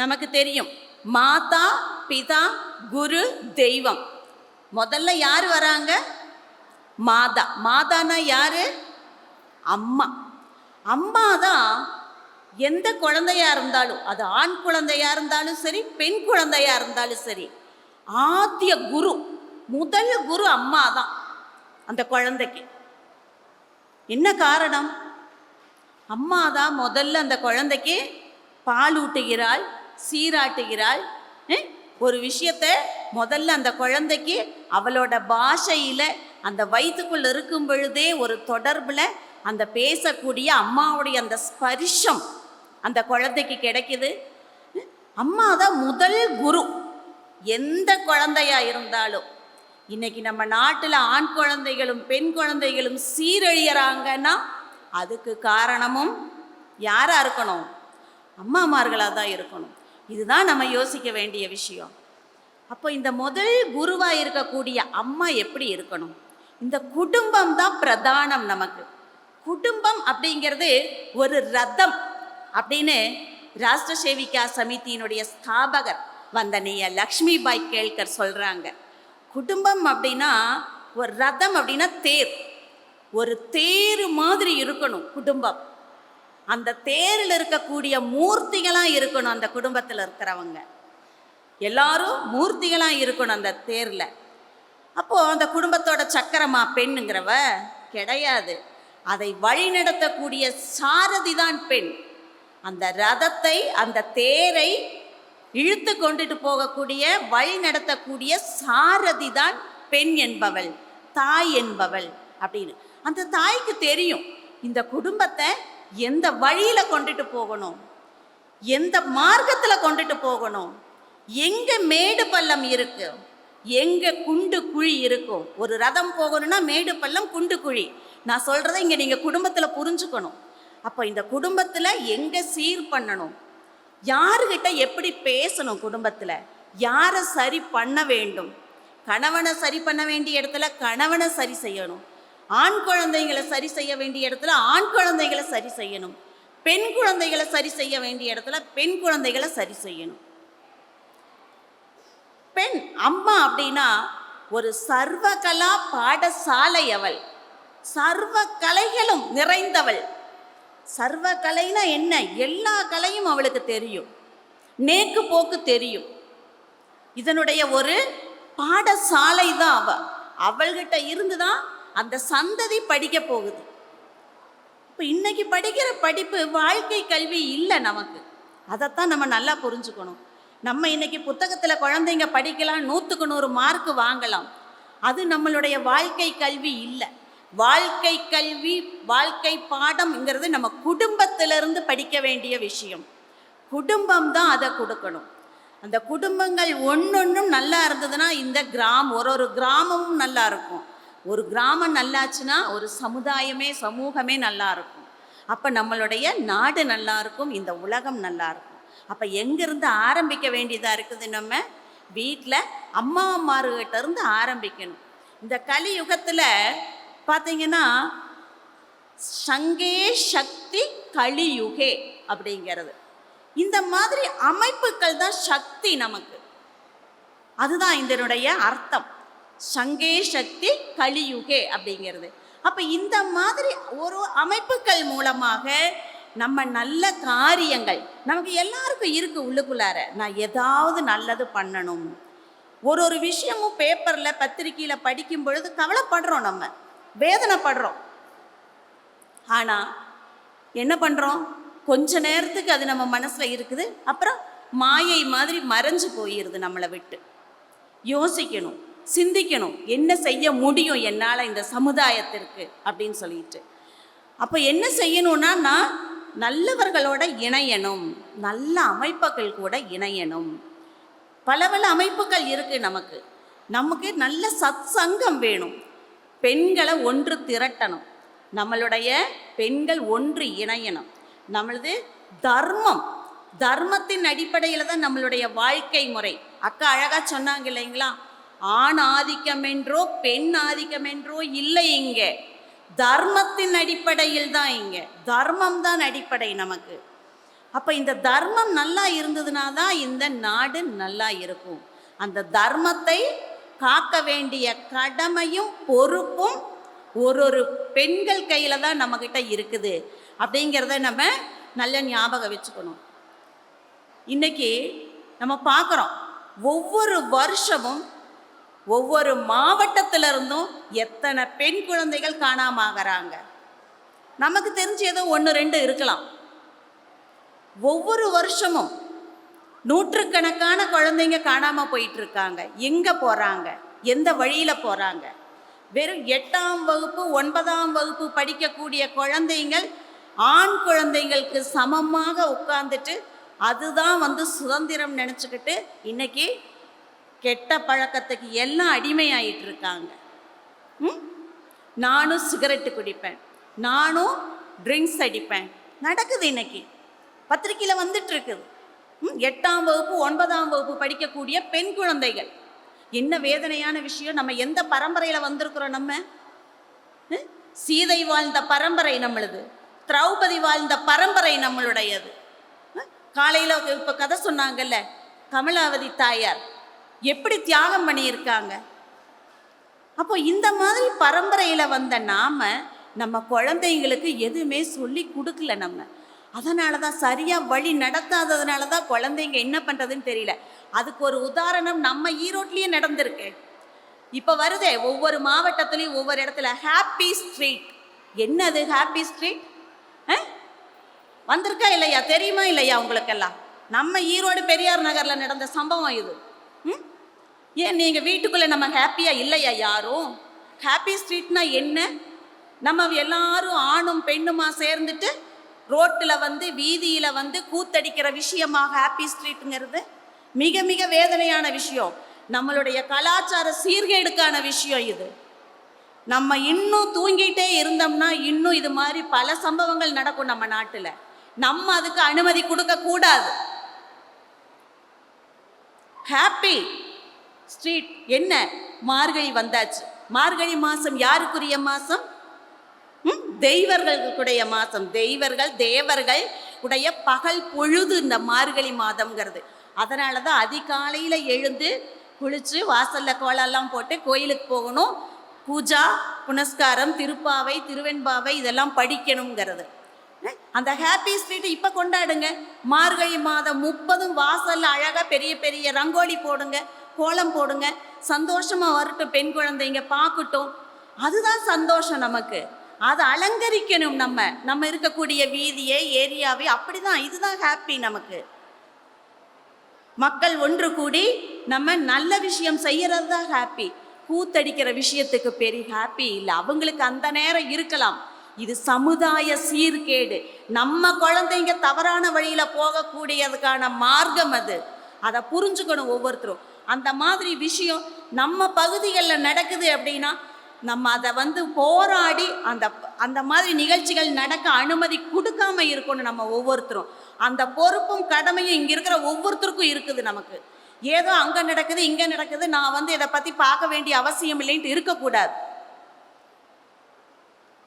நமக்கு தெரியும், மாதா பிதா குரு தெய்வம். முதல்ல யார் வராங்க? மாதா. மாதானா யாரு? அம்மா. அம்மா தான் எந்த குழந்தையா இருந்தாலும், அது ஆண் குழந்தையா இருந்தாலும் சரி, பெண் குழந்தையா இருந்தாலும் சரி, ஆத்திய குரு, முதல் குரு அம்மா தான் அந்த குழந்தைக்கு. என்ன காரணம்? அம்மா தான் முதல்ல அந்த குழந்தைக்கு பால் ஊட்டுகிறாள், சீராட்டுகிறாள். ஒரு விஷயத்த முதல்ல அந்த குழந்தைக்கு அவளோட பாஷையில் அந்த வயிற்றுக்குள்ள இருக்கும் பொழுதே ஒரு தொடர்பில் அந்த பேசக்கூடிய அம்மாவுடைய அந்த ஸ்பரிசம் அந்த குழந்தைக்கு கிடைக்குது. அம்மா தான் முதல் குரு எந்த குழந்தையா இருந்தாலும். இன்னைக்கு நம்ம நாட்டில் ஆண் குழந்தைகளும் பெண் குழந்தைகளும் சீரழியறாங்கன்னா அதுக்கு காரணமும் யாரா இருக்கணும்? அம்மாமார்களாக தான் இருக்கணும். இதுதான் நம்ம யோசிக்க வேண்டிய விஷயம். அப்போ இந்த முதல் குருவாக இருக்கக்கூடிய அம்மா எப்படி இருக்கணும்? இந்த குடும்பம் தான் பிரதானம் நமக்கு. குடும்பம் அப்படிங்கிறது ஒரு ரதம் அப்படின்னு ராஷ்டிர சேவிகா சமிதியினுடைய ஸ்தாபகர் வந்தனைய லக்ஷ்மிபாய் கேல்கர் சொல்கிறாங்க. குடும்பம் அப்படின்னா ஒரு ரதம் அப்படின்னா தேர், ஒரு தேர் மாதிரி இருக்கணும் குடும்பம். அந்த தேரில் இருக்கக்கூடிய மூர்த்திகளாக இருக்கணும். அந்த குடும்பத்தில் இருக்கிறவங்க எல்லாரும் மூர்த்திகளாக இருக்கணும் அந்த தேரில். அப்போது அந்த குடும்பத்தோட சக்கரமா பெண்ணுங்கிறவ கிடையாது. அதை வழிநடத்தக்கூடிய சாரதி தான் பெண். அந்த ரதத்தை, அந்த தேரை இழுத்து கொண்டுட்டு போகக்கூடிய வழி நடத்தக்கூடிய சாரதி தான் பெண் என்பவள், தாய் என்பவள் அப்படின்னு. அந்த தாய்க்கு தெரியும் இந்த குடும்பத்தை எந்த வழியில கொண்டுட்டு போகணும், எந்த மார்க்கத்தில் கொண்டுட்டு போகணும், எங்க மேடு பள்ளம் இருக்கு, எங்க குண்டு குழி இருக்கும். ஒரு ரதம் போகணும்னா மேடு பள்ளம் குண்டு குழி. நான் சொல்றதை இங்க நீங்க குடும்பத்துல புரிஞ்சுக்கணும். அப்போ இந்த குடும்பத்துல எங்க சீர் பண்ணணும், யாருகிட்ட எப்படி பேசணும், குடும்பத்துல யாரை சரி பண்ண வேண்டும், கணவனை சரி பண்ண வேண்டிய இடத்துல கணவனை சரி செய்யணும், ஆண் குழந்தைகளை சரி செய்ய வேண்டிய இடத்துல ஆண் குழந்தைகளை சரி செய்யணும், பெண் குழந்தைகளை சரி செய்ய வேண்டிய இடத்துல பெண் குழந்தைகளை சரி செய்யணும். பெண் அம்மா அப்படின்னா ஒரு சர்வகலா பாடசாலை. அவள் சர்வ கலைகளும் நிறைந்தவள். சர்வ கலைனா என்ன? எல்லா கலையும் அவளுக்கு தெரியும், நேக்கு போக்கு தெரியும். இதனுடைய ஒரு பாடசாலை தான் அவ. அவள்கிட்ட இருந்து தான் அந்த சந்ததி படிக்க போகுது. இப்போ இன்னைக்கு படிக்கிற படிப்பு வாழ்க்கை கல்வி இல்லை நமக்கு. அதைத்தான் நம்ம நல்லா புரிஞ்சுக்கணும். நம்ம இன்னைக்கு புத்தகத்தில் குழந்தைங்க படிக்கலாம், 100க்கு 100 மார்க் வாங்கலாம். அது நம்மளுடைய வாழ்க்கை கல்வி இல்லை. வாழ்க்கை கல்வி, வாழ்க்கை பாடம்ங்கிறது நம்ம குடும்பத்திலிருந்து படிக்க வேண்டிய விஷயம். குடும்பம் தான் அதை கொடுக்கணும். அந்த குடும்பங்கள் ஒன்னொன்றும் நல்லா இருந்ததுன்னா இந்த ஒரு கிராமமும் நல்லா இருக்கும். ஒரு கிராமம் நல்லாச்சுன்னா ஒரு சமுதாயமே, சமூகமே நல்லா இருக்கும். அப்போ நம்மளுடைய நாடு நல்லா இருக்கும், இந்த உலகம் நல்லா இருக்கும். அப்போ எங்கிருந்து ஆரம்பிக்க வேண்டியதாக இருக்குது? நம்ம வீட்டில் அம்மாமார்கிட்ட இருந்து ஆரம்பிக்கணும். இந்த கலியுகத்தில் பார்த்தீங்கன்னா சங்கே சக்தி கலியுகே அப்படிங்கிறது, இந்த மாதிரி அமைப்புகள் தான் சக்தி நமக்கு. அதுதான் இதனுடைய அர்த்தம், சங்கே சக்தி கலியுகே அப்படிங்கிறது. அப்போ இந்த மாதிரி ஒரு அமைப்புகள் மூலமாக நம்ம நல்ல காரியங்கள் நமக்கு எல்லாருக்கும் இருக்கு உள்ளுக்குள்ளார. நான் ஏதாவது நல்லது பண்ணணும். ஒரு விஷயமும் பேப்பரில் பத்திரிக்கையில் படிக்கும் பொழுது கவலைப்படுறோம், நம்ம வேதனைப்படுறோம். ஆனால் என்ன பண்ணுறோம்? கொஞ்ச நேரத்துக்கு அது நம்ம மனசில் இருக்குது, அப்புறம் மாயை மாதிரி மறைஞ்சு போயிடுது நம்மளை விட்டு. யோசிக்கணும், சிந்திக்கணும், என்ன செய்ய முடியும் என்னால் இந்த சமுதாயத்திற்கு அப்படின்னு சொல்லிட்டு. அப்போ என்ன செய்யணும்னா, நான் நல்லவர்களோட இணையணும், நல்ல அமைப்புகள் கூட இணையணும். பல அமைப்புகள் இருக்குது நமக்கு. நமக்கு நல்ல சத் சங்கம் வேணும். பெண்களை ஒன்று திரட்டணும், நம்மளுடைய பெண்கள் ஒன்று இணையணும். நம்மளது தர்மத்தின் அடிப்படையில் தான் நம்மளுடைய வாழ்க்கை முறை. அக்கா அழகாக சொன்னாங்க இல்லைங்களா, ஆண் ஆதிக்கம் என்றோ பெண் ஆதிக்கம் என்றோ இல்லை. இங்கே தர்மத்தின் அடிப்படையில் தான், இங்கே தர்மம் தான் அடிப்படை நமக்கு. அப்போ இந்த தர்மம் நல்லா இருந்ததுனா தான் இந்த நாடு நல்லா இருக்கும். அந்த தர்மத்தை காக்க வேண்டிய கடமையும் பொறுப்பும் ஒரு பெண்கள் கையில் தான் நம்மக்கிட்ட இருக்குது அப்படிங்கிறத நம்ம நல்ல ஞாபகம் வச்சுக்கணும். இன்னைக்கு நம்ம பார்க்குறோம், ஒவ்வொரு வருஷமும் ஒவ்வொரு மாவட்டத்திலிருந்தும் எத்தனை பெண் குழந்தைகள் காணாமல் ஆகிறாங்க. நமக்கு தெரிஞ்சு ஏதோ 1-2 இருக்கலாம். ஒவ்வொரு வருஷமும் நூற்றுக்கணக்கான குழந்தைங்க காணாமல் போயிட்டு இருக்காங்க. எங்கே போகிறாங்க, எந்த வழியில் போகிறாங்க? வெறும் 8ஆம் வகுப்பு 9ஆம் வகுப்பு படிக்கக்கூடிய குழந்தைங்கள் ஆண் குழந்தைங்களுக்கு சமமாக உட்கார்ந்துட்டு அதுதான் சுதந்திரம் நினச்சிக்கிட்டு இன்னைக்கு கெட்ட பழக்கத்துக்கு எல்லாம் அடிமையாயிட்டு இருக்காங்க. நானும் சிகரெட்டு குடிப்பேன், நானும் ட்ரிங்க்ஸ் அடிப்பேன், நடக்குது. இன்னைக்கு பத்திரிக்கையில் வந்துட்டு இருக்குது. 8ஆம் வகுப்பு 9ஆம் வகுப்பு படிக்கக்கூடிய பெண் குழந்தைகள். என்ன வேதனையான விஷயம். நம்ம எந்த பரம்பரையில் வந்திருக்கிறோம்? நம்ம சீதை வாழ்ந்த பரம்பரை நம்மளுது, திரௌபதி வாழ்ந்த பரம்பரை நம்மளுடையது. காலையில் இப்போ கதை சொன்னாங்கல்ல, கமலாவதி தாயார் எப்படி தியாகம் பண்ணியிருக்காங்க. அப்போ இந்த மாதிரி பரம்பரையில் வந்த நம்ம குழந்தைங்களுக்கு எதுவுமே சொல்லி கொடுக்கல. நம்ம அதனால தான் சரியாக வழி நடத்தாததுனால தான் குழந்தைங்க என்ன பண்ணுறதுன்னு தெரியல. அதுக்கு ஒரு உதாரணம் நம்ம ஈரோட்லேயே நடந்திருக்கு. இப்போ வருதே, ஒவ்வொரு மாவட்டத்துலேயும் ஒவ்வொரு இடத்துல ஹாப்பி ஸ்ட்ரீட். என்னது ஹாப்பி ஸ்ட்ரீட்? வந்திருக்கா இல்லையா? தெரியுமா இல்லையா உங்களுக்கெல்லாம்? நம்ம ஈரோடு பெரியார் நகரில் நடந்த சம்பவம் இது. ஏன் நீங்கள் வீட்டுக்குள்ளே நம்ம ஹாப்பியாக இல்லையா யாரும்? ஹாப்பி ஸ்ட்ரீட்னா என்ன? நம்ம எல்லாரும் ஆணும் பெண்ணுமா சேர்ந்துட்டு ரோட்டில் வீதியில் கூத்தடிக்கிற விஷயமாக ஹாப்பி ஸ்ட்ரீட்டுங்கிறது மிக மிக வேதனையான விஷயம். நம்மளுடைய கலாச்சார சீர்கேடுக்கான விஷயம் இது. நம்ம இன்னும் தூங்கிட்டே இருந்தோம்னா இன்னும் இது மாதிரி பல சம்பவங்கள் நடக்கும் நம்ம நாட்டில். நம்ம அதுக்கு அனுமதி கொடுக்க கூடாது. ஹாப்பி ஸ்ட்ரீட் என்ன? மார்கழி வந்தாச்சு. மார்கழி மாதம் யாருக்குரிய மாதம்? தெய்வர்களுடைய மாதம். தேவர்கள் உடைய பகல் பொழுது இந்த மார்கழி மாதம்ங்கிறது. அதனால தான் அதிகாலையில் எழுந்து குளித்து வாசலில் கோலெல்லாம் போட்டு கோயிலுக்கு போகணும். பூஜா புனஸ்காரம், திருப்பாவை, திருவெண்பாவை இதெல்லாம் படிக்கணுங்கிறது. அந்த ஹாப்பி ஸ்ட்ரீட்டை இப்போ கொண்டாடுங்க. மார்கழி மாதம் 30 வாசலில் அழகாக பெரிய பெரிய ரங்கோலி போடுங்க, கோலம் போடுங்க. சந்தோஷமாக வரட்டும், பெண் குழந்தைங்க பார்க்கட்டும். அதுதான் சந்தோஷம் நமக்கு. அதை அலங்கரிக்கணும். நம்ம இருக்கக்கூடிய வீதியை, ஏரியாவை அப்படிதான். இதுதான் ஹாப்பி நமக்கு. மக்கள் ஒன்று கூடி நம்ம நல்ல விஷயம் செய்யறது தான் ஹாப்பி. கூத்தடிக்கிற விஷயத்துக்கு பெரிய ஹாப்பி இல்லை. அவங்களுக்கு அந்த நேரம் இருக்கலாம். இது சமுதாய சீர்கேடு. நம்ம குழந்தைங்க தவறான வழியில் போகக்கூடியதுக்கான மார்க்கம் அது. அதை புரிஞ்சுக்கணும் ஒவ்வொருத்தரும். அந்த மாதிரி விஷயம் நம்ம பகுதிகளில் நடக்குது அப்படின்னா நம்ம அதை போராடி அந்த மாதிரி நிகழ்ச்சிகள் நடக்க அனுமதி கொடுக்காம இருக்கணும் நம்ம ஒவ்வொருத்தரும். அந்த பொறுப்பும் கடமையும் இங்கே இருக்கிற ஒவ்வொருத்தருக்கும் இருக்குது. நமக்கு ஏதோ அங்கே நடக்குது இங்கே நடக்குது, நான் இதை பற்றி பார்க்க வேண்டிய அவசியம் இல்லைன்ட்டு இருக்கக்கூடாது.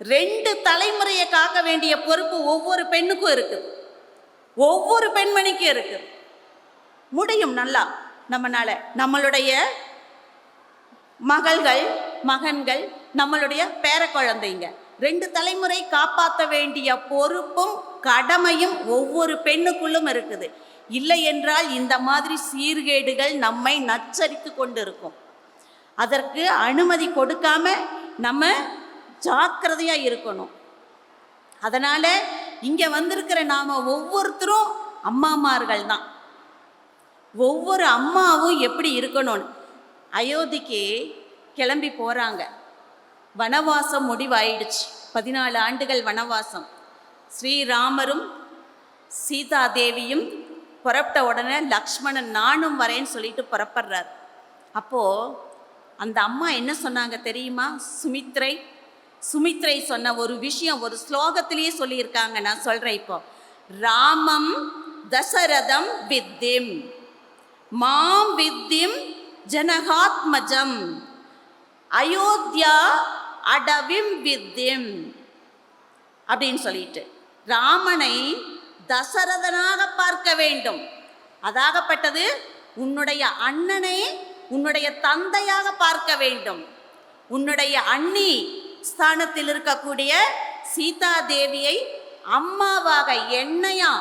2 தலைமுறையை காக்க வேண்டிய பொறுப்பு ஒவ்வொரு பெண்ணுக்கும் இருக்குது, ஒவ்வொரு பெண்மணிக்கும் இருக்குது. முடியும் நல்லா நம்மளால. நம்மளுடைய மகள்கள், மகன்கள், நம்மளுடைய பேர குழந்தைங்க 2 தலைமுறை காப்பாற்ற வேண்டிய பொறுப்பும் கடமையும் ஒவ்வொரு பெண்ணுக்குள்ளும் இருக்குது. இல்லை என்றால் இந்த மாதிரி சீர்கேடுகள் நம்மை நச்சரித்து கொண்டு இருக்கும். அதற்கு அனுமதி கொடுக்காம நம்ம ஜாக்கிரதையாக இருக்கணும். அதனால் இங்கே வந்திருக்கிற நாம் ஒவ்வொருத்தரும் அம்மாமார்கள் தான். ஒவ்வொரு அம்மாவும் எப்படி இருக்கணும்னு. அயோத்திக்கு கிளம்பி போகிறாங்க. வனவாசம் முடிவாயிடுச்சு. 14 ஆண்டுகள் வனவாசம். ஸ்ரீராமரும் சீதாதேவியும் புறப்பட்ட உடனே லக்ஷ்மணன் நானும் வரேன்னு சொல்லிட்டு புறப்படுறார். அப்போது அந்த அம்மா என்ன சொன்னாங்க தெரியுமா? சுமித்ரை சொன்ன ஒரு விஷயம் ஒரு ஸ்லோகத்திலேயே சொல்லியிருக்காங்க. நான் சொல்கிறேன் இப்போ. ராமம் தசரதம் வித்திம் மாம் வித்திம் ஜனகாத்மஜம் அயோத்தியா அடவிம் வித்திம் அப்படின்னு சொல்லிட்டு ராமனை தசரதனாக பார்க்க வேண்டும். அதாகப்பட்டது உன்னுடைய அண்ணனை உன்னுடைய தந்தையாக பார்க்க வேண்டும். உன்னுடைய அண்ணி ஸ்தானத்தில் இருக்கக்கூடிய சீதா தேவியை அம்மாவாக என்னையா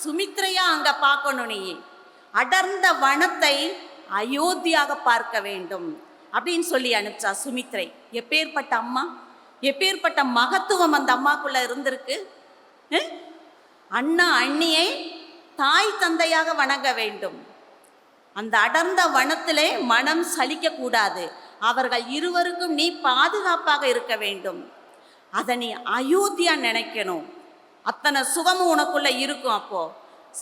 சுமித்ரையா அங்க பார்க்கணும். நீ அடர்ந்த வனத்தை அயோத்தியாக பார்க்க வேண்டும் அப்படின்னு சொல்லி அனுப்பிச்சா சுமித்ரை. எப்பேற்பட்ட அம்மா, எப்பேற்பட்ட மகத்துவம் அந்த அம்மாக்குள்ள இருந்திருக்கு. அண்ணா அண்ணியை தாய் தந்தையாக வணங்க வேண்டும். அந்த அடர்ந்த வனத்திலே மனம் சலிக்க கூடாது. அவர்கள் இருவருக்கும் நீ பாதுகாப்பாக இருக்க வேண்டும். அதை நீ அயோத்தியா நினைக்கணும். அத்தனை சுகமும் உனக்குள்ள இருக்கும். அப்போ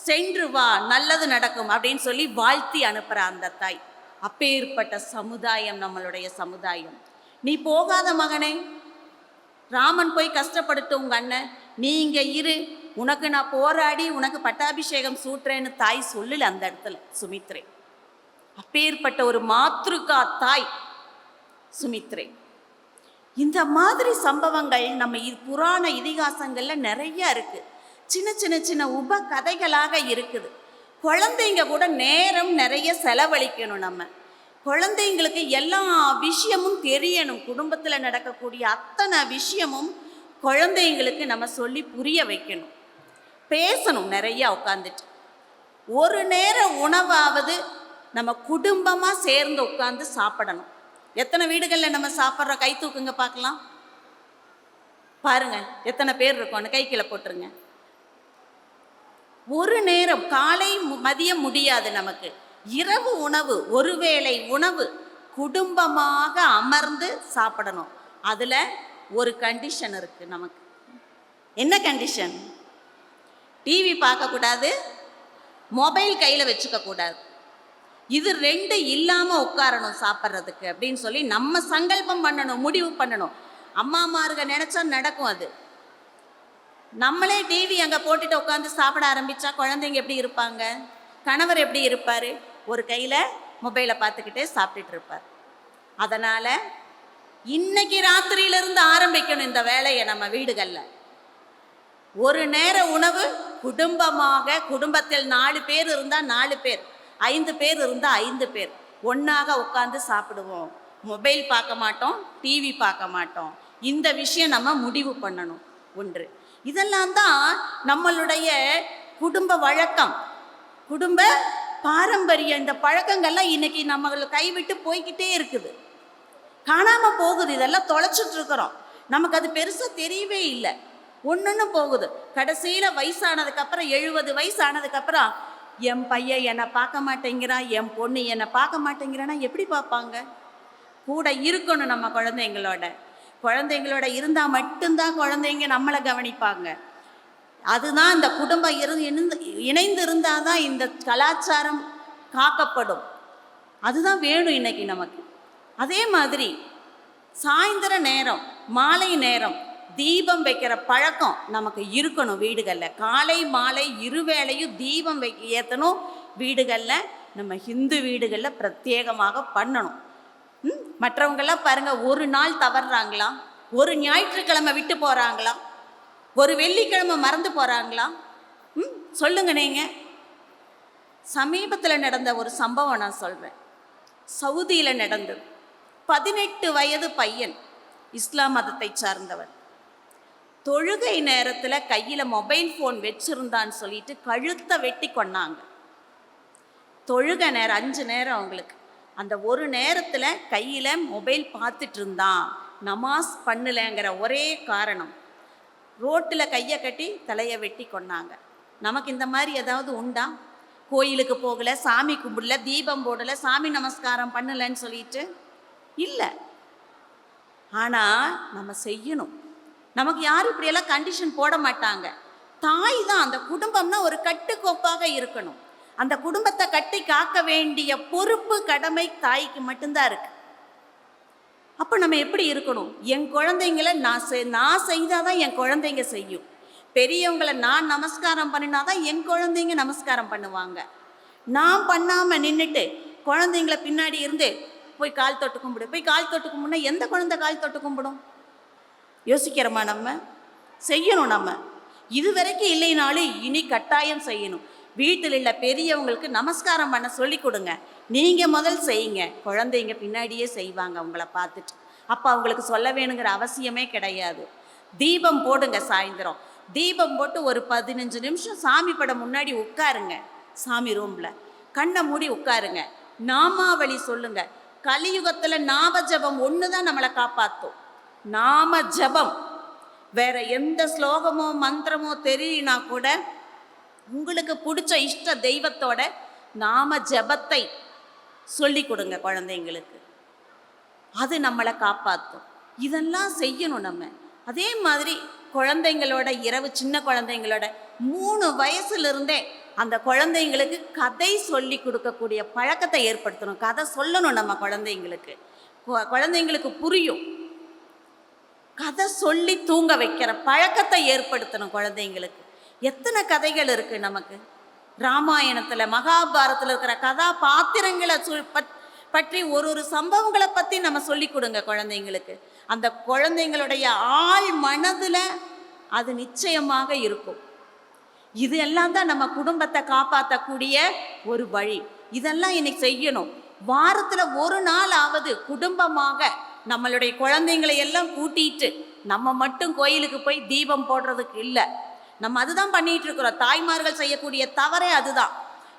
சென்று வா, நல்லது நடக்கும் அப்படின்னு சொல்லி வாழ்த்தி அனுப்புற அந்த தாய். அப்பேற்பட்ட சமுதாயம் நம்மளுடைய சமுதாயம். நீ போகாத மகனே, ராமன் போய் கஷ்டப்படுத்த உங்க அண்ணன், நீ இங்க இரு, உனக்கு நான் போராடி உனக்கு பட்டாபிஷேகம் சூட்டுறேன்னு தாய் சொல்லல அந்த இடத்துல சுமித்ரை. அப்பேற்பட்ட ஒரு மாத்ருகா தாய் சுமித்ரை. இந்த மாதிரி சம்பவங்கள் நம்ம புராண இதிகாசங்கள்ல நிறைய இருக்கு. சின்ன சின்ன சின்ன உப கதைகளாக இருக்குது. குழந்தைங்க கூட நேரம் நிறைய செலவழிக்கணும். நம்ம குழந்தைங்களுக்கு எல்லா விஷயமும் தெரியணும். குடும்பத்தில் நடக்கக்கூடிய அத்தனை விஷயமும் குழந்தைங்களுக்கு நம்ம சொல்லி புரிய வைக்கணும். பேசணும் நிறைய உட்காந்துட்டு. ஒரு நேர உணவாவது நம்ம குடும்பமாக சேர்ந்து உட்காந்து சாப்பிடணும். எத்தனை வீடுகளில் நம்ம சாப்பிட்ற கை தூக்குங்க பார்க்கலாம். பாருங்க எத்தனை பேர் இருக்கோன்னு கை கீழே போட்டுருங்க. ஒரு நேரம் காலை மதியம் முடியாது நமக்கு. இரவு உணவு, ஒருவேளை உணவு குடும்பமாக அமர்ந்து சாப்பிடணும். அதில் ஒரு கண்டிஷன் இருக்கு நமக்கு. என்ன கண்டிஷன்? டிவி பார்க்கக்கூடாது, மொபைல் கையில் வச்சுக்க கூடாது. இது ரெண்டு இல்லாமல் உட்காரணும் சாப்பிட்றதுக்கு அப்படின்னு சொல்லி நம்ம சங்கல்பம் பண்ணணும், முடிவு பண்ணணும். அம்மாமாருங்க நினச்சா நடக்கும். அது நம்மளே டிவி அங்கே போட்டுட்டு உட்காந்து சாப்பிட ஆரம்பித்தா குழந்தைங்க எப்படி இருப்பாங்க? கணவர் எப்படி இருப்பார்? ஒரு கையில் மொபைலை பார்த்துக்கிட்டே சாப்பிட்டுட்டு இருப்பார். அதனால் இன்னைக்கு ராத்திரியிலிருந்து ஆரம்பிக்கணும் இந்த வேலையை நம்ம வீடுகளில். ஒரு நேர உணவு குடும்பமாக, குடும்பத்தில் 4 பேர் இருந்தால் 4 பேர், 5 பேர் இருந்தால் 5 பேர் ஒன்றாக உட்காந்து சாப்பிடுவோம். மொபைல் பார்க்க மாட்டோம், டிவி பார்க்க மாட்டோம். இந்த விஷயம் நம்ம முடிவு பண்ணணும். ஒன்று, இதெல்லாம் தான் நம்மளுடைய குடும்ப வழக்கம், குடும்ப பாரம்பரியம். இந்த பழக்கங்கள்லாம் இன்னைக்கு நம்மளை கைவிட்டு போய்கிட்டே இருக்குது, காணாமல் போகுது. இதெல்லாம் தொலைச்சிட்டு இருக்கிறோம். நமக்கு அது பெருசாக தெரியவே இல்லை. ஒன்று போகுது. கடைசியில் வயசானதுக்கப்புறம் 70 வயசானதுக்கப்புறம் என் பையன் என்னை பார்க்க மாட்டேங்கிறான், என் பொண்ணு என்னை பார்க்க மாட்டேங்கிறான்னா எப்படி பார்ப்பாங்க? கூட இருக்கணும் நம்ம குழந்தைங்களோட. குழந்தைங்களோட இருந்தால் மட்டும்தான் குழந்தைங்க நம்மளை கவனிப்பாங்க. அதுதான் இந்த குடும்பம் இணைந்து இருந்தால் தான் இந்த கலாச்சாரம் காக்கப்படும். அதுதான் வேணும் இன்னைக்கு நமக்கு. அதே மாதிரி சாயந்தர நேரம், மாலை நேரம் தீபம் வைக்கிற பழக்கம் நமக்கு இருக்கணும் வீடுகளில். காலை மாலை இருவேளையும் தீபம் ஏற்றணும் வீடுகளில். நம்ம ஹிந்து வீடுகளில் பிரத்யேகமாக பண்ணணும். மற்றவங்கெல்லாம் பாருங்கள், ஒரு நாள் தவறுறாங்களா, ஒரு ஞாயிற்றுக்கிழமை விட்டு போகிறாங்களா, ஒரு வெள்ளிக்கிழமை மறந்து போகிறாங்களா? சொல்லுங்க நீங்கள். சமீபத்தில் நடந்த ஒரு சம்பவம் நான் சொல்கிறேன். சவுதியில் நடந்தது. 18 வயது பையன், இஸ்லாம் மதத்தை சார்ந்தவர். தொழுகை நேரத்தில் கையில் மொபைல் ஃபோன் வச்சுருந்தான்னு சொல்லிட்டு கழுத்தை வெட்டி கொண்டாங்க. தொழுகை நேரம் 5 நேரம் அவங்களுக்கு. அந்த ஒரு நேரத்தில் கையில் மொபைல் பார்த்துட்டு இருந்தான், நமாஸ் பண்ணலைங்கிற ஒரே காரணம் ரோட்டில் கையை கட்டி தலையை வெட்டி கொண்டாங்க. நமக்கு இந்த மாதிரி ஏதாவது உண்டா? கோயிலுக்கு போகலை, சாமி கும்பிடல, தீபம் போடலை, சாமி நமஸ்காரம் பண்ணலைன்னு சொல்லிட்டு இல்லை. ஆனால் நம்ம செய்யணும். நமக்கு யாரும் இப்படியெல்லாம் கண்டிஷன் போட மாட்டாங்க. தாய் தான். அந்த குடும்பம்னா ஒரு கட்டுக்கோப்பாக இருக்கணும். அந்த குடும்பத்தை கட்டி காக்க வேண்டிய பொறுப்பு, கடமை தாய்க்கு மட்டும்தான் இருக்கு. அப்போ நம்ம எப்படி இருக்கணும்? என் குழந்தைங்களை நான் செய்தாதான் என் குழந்தைங்க செய்யும். பெரியவங்களை நான் நமஸ்காரம் பண்ணினாதான் என் குழந்தைங்க நமஸ்காரம் பண்ணுவாங்க. நான் பண்ணாமல் நின்றுட்டு குழந்தைங்கள பின்னாடி இருந்து போய் கால் தொட்டு கும்பிடு, போய் கால் தொட்டு கும்பிடுனா எந்த குழந்தை கால் தொட்டு கும்பிடும்? யோசிக்கிறோமா? நம்ம செய்யணும். நம்ம இது வரைக்கும் இல்லைனாலும் இனி கட்டாயம் செய்யணும். வீட்டில் உள்ள பெரியவங்களுக்கு நமஸ்காரம் பண்ண சொல்லி கொடுங்க. நீங்கள் முதல் செய்யுங்க, குழந்தைங்க பின்னாடியே செய்வாங்க உங்களை பார்த்துட்டு. அப்போ அவங்களுக்கு சொல்ல வேணுங்கிற அவசியமே கிடையாது. தீபம் போடுங்க, சாயந்தரம் தீபம் போட்டு ஒரு 15 நிமிஷம் சாமி படம் முன்னாடி உட்காருங்க. சாமி ரூமில் கண்ணை மூடி உட்காருங்க. நாமாவளி சொல்லுங்க. கலியுகத்தில் நாம ஜபம் ஒன்று தான் நம்மளை காப்பாற்றும். நாம ஜபம். வேற எந்த ஸ்லோகமோ மந்திரமோ தெரியலனா கூட உங்களுக்கு பிடிச்ச இஷ்ட தெய்வத்தோட நாம ஜபத்தை சொல்லி கொடுங்க குழந்தைங்களுக்கு. அது நம்மளை காப்பாற்றும். இதெல்லாம் செய்யணும் நம்ம. அதே மாதிரி குழந்தைங்களோட இரவு, சின்ன குழந்தைங்களோட 3 வயசுலேருந்தே அந்த குழந்தைங்களுக்கு கதை சொல்லி கொடுக்கக்கூடிய பழக்கத்தை ஏற்படுத்தணும். கதை சொல்லணும் நம்ம குழந்தைங்களுக்கு. குழந்தைங்களுக்கு புரியும். கதை சொல்லி தூங்க வைக்கிற பழக்கத்தை ஏற்படுத்தணும் குழந்தைங்களுக்கு. எத்தனை கதைகள் இருக்கு நமக்கு. ராமாயணத்தில், மகாபாரத்தில் இருக்கிற கதாபாத்திரங்களை பற்றி ஒரு சம்பவங்களை பற்றி நம்ம சொல்லி கொடுங்க குழந்தைங்களுக்கு. அந்த குழந்தைங்களுடைய ஆழ் மனதில் அது நிச்சயமாக இருக்கும். இது எல்லாம் தான் நம்ம குடும்பத்தை காப்பாற்றக்கூடிய ஒரு வழி. இதெல்லாம் இன்னைக்கு செய்யணும். வாரத்தில் ஒரு நாளாவது குடும்பமாக நம்மளுடைய குழந்தைங்களை எல்லாம் கூட்டிட்டு நம்ம மட்டும் கோயிலுக்கு போய் தீபம் போடுறதுக்கு இல்லை. நம்ம அதுதான் பண்ணிட்டு இருக்கிறோம். தாய்மார்கள் செய்யக்கூடிய தவறே அதுதான்.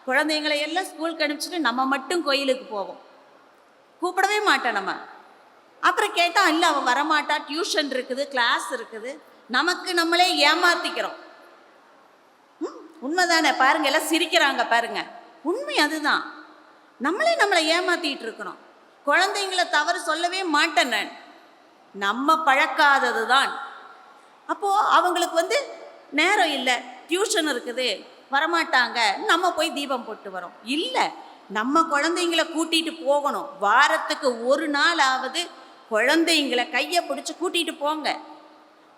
குழந்தைங்களை எல்லாம் ஸ்கூலுக்கு அனுப்பிச்சிட்டு நம்ம மட்டும் கோயிலுக்கு போவோம். கூப்பிடவே மாட்டோம் நம்ம. அப்புறம் கேட்டால் இல்லை அவன் வரமாட்டா, டியூஷன் இருக்குது, கிளாஸ் இருக்குது. நமக்கு நம்மளே ஏமாத்திக்கிறோம். உண்மைதானே? பாருங்க, எல்லாம் சிரிக்கிறாங்க பாருங்க. உண்மை அதுதான். நம்மளை ஏமாத்திட்டு இருக்கிறோம். குழந்தைங்களை தவறு சொல்லவே மாட்டேன் நான். நம்ம பழக்காதது தான். அப்போது அவங்களுக்கு நேரம் இல்லை, டியூஷன் இருக்குது, வரமாட்டாங்க, நம்ம போய் தீபம் போட்டு வரோம். இல்லை, நம்ம குழந்தைங்களை கூட்டிகிட்டு போகணும். வாரத்துக்கு ஒரு நாளாவது குழந்தைங்களை கையை பிடிச்சி கூட்டிகிட்டு போங்க.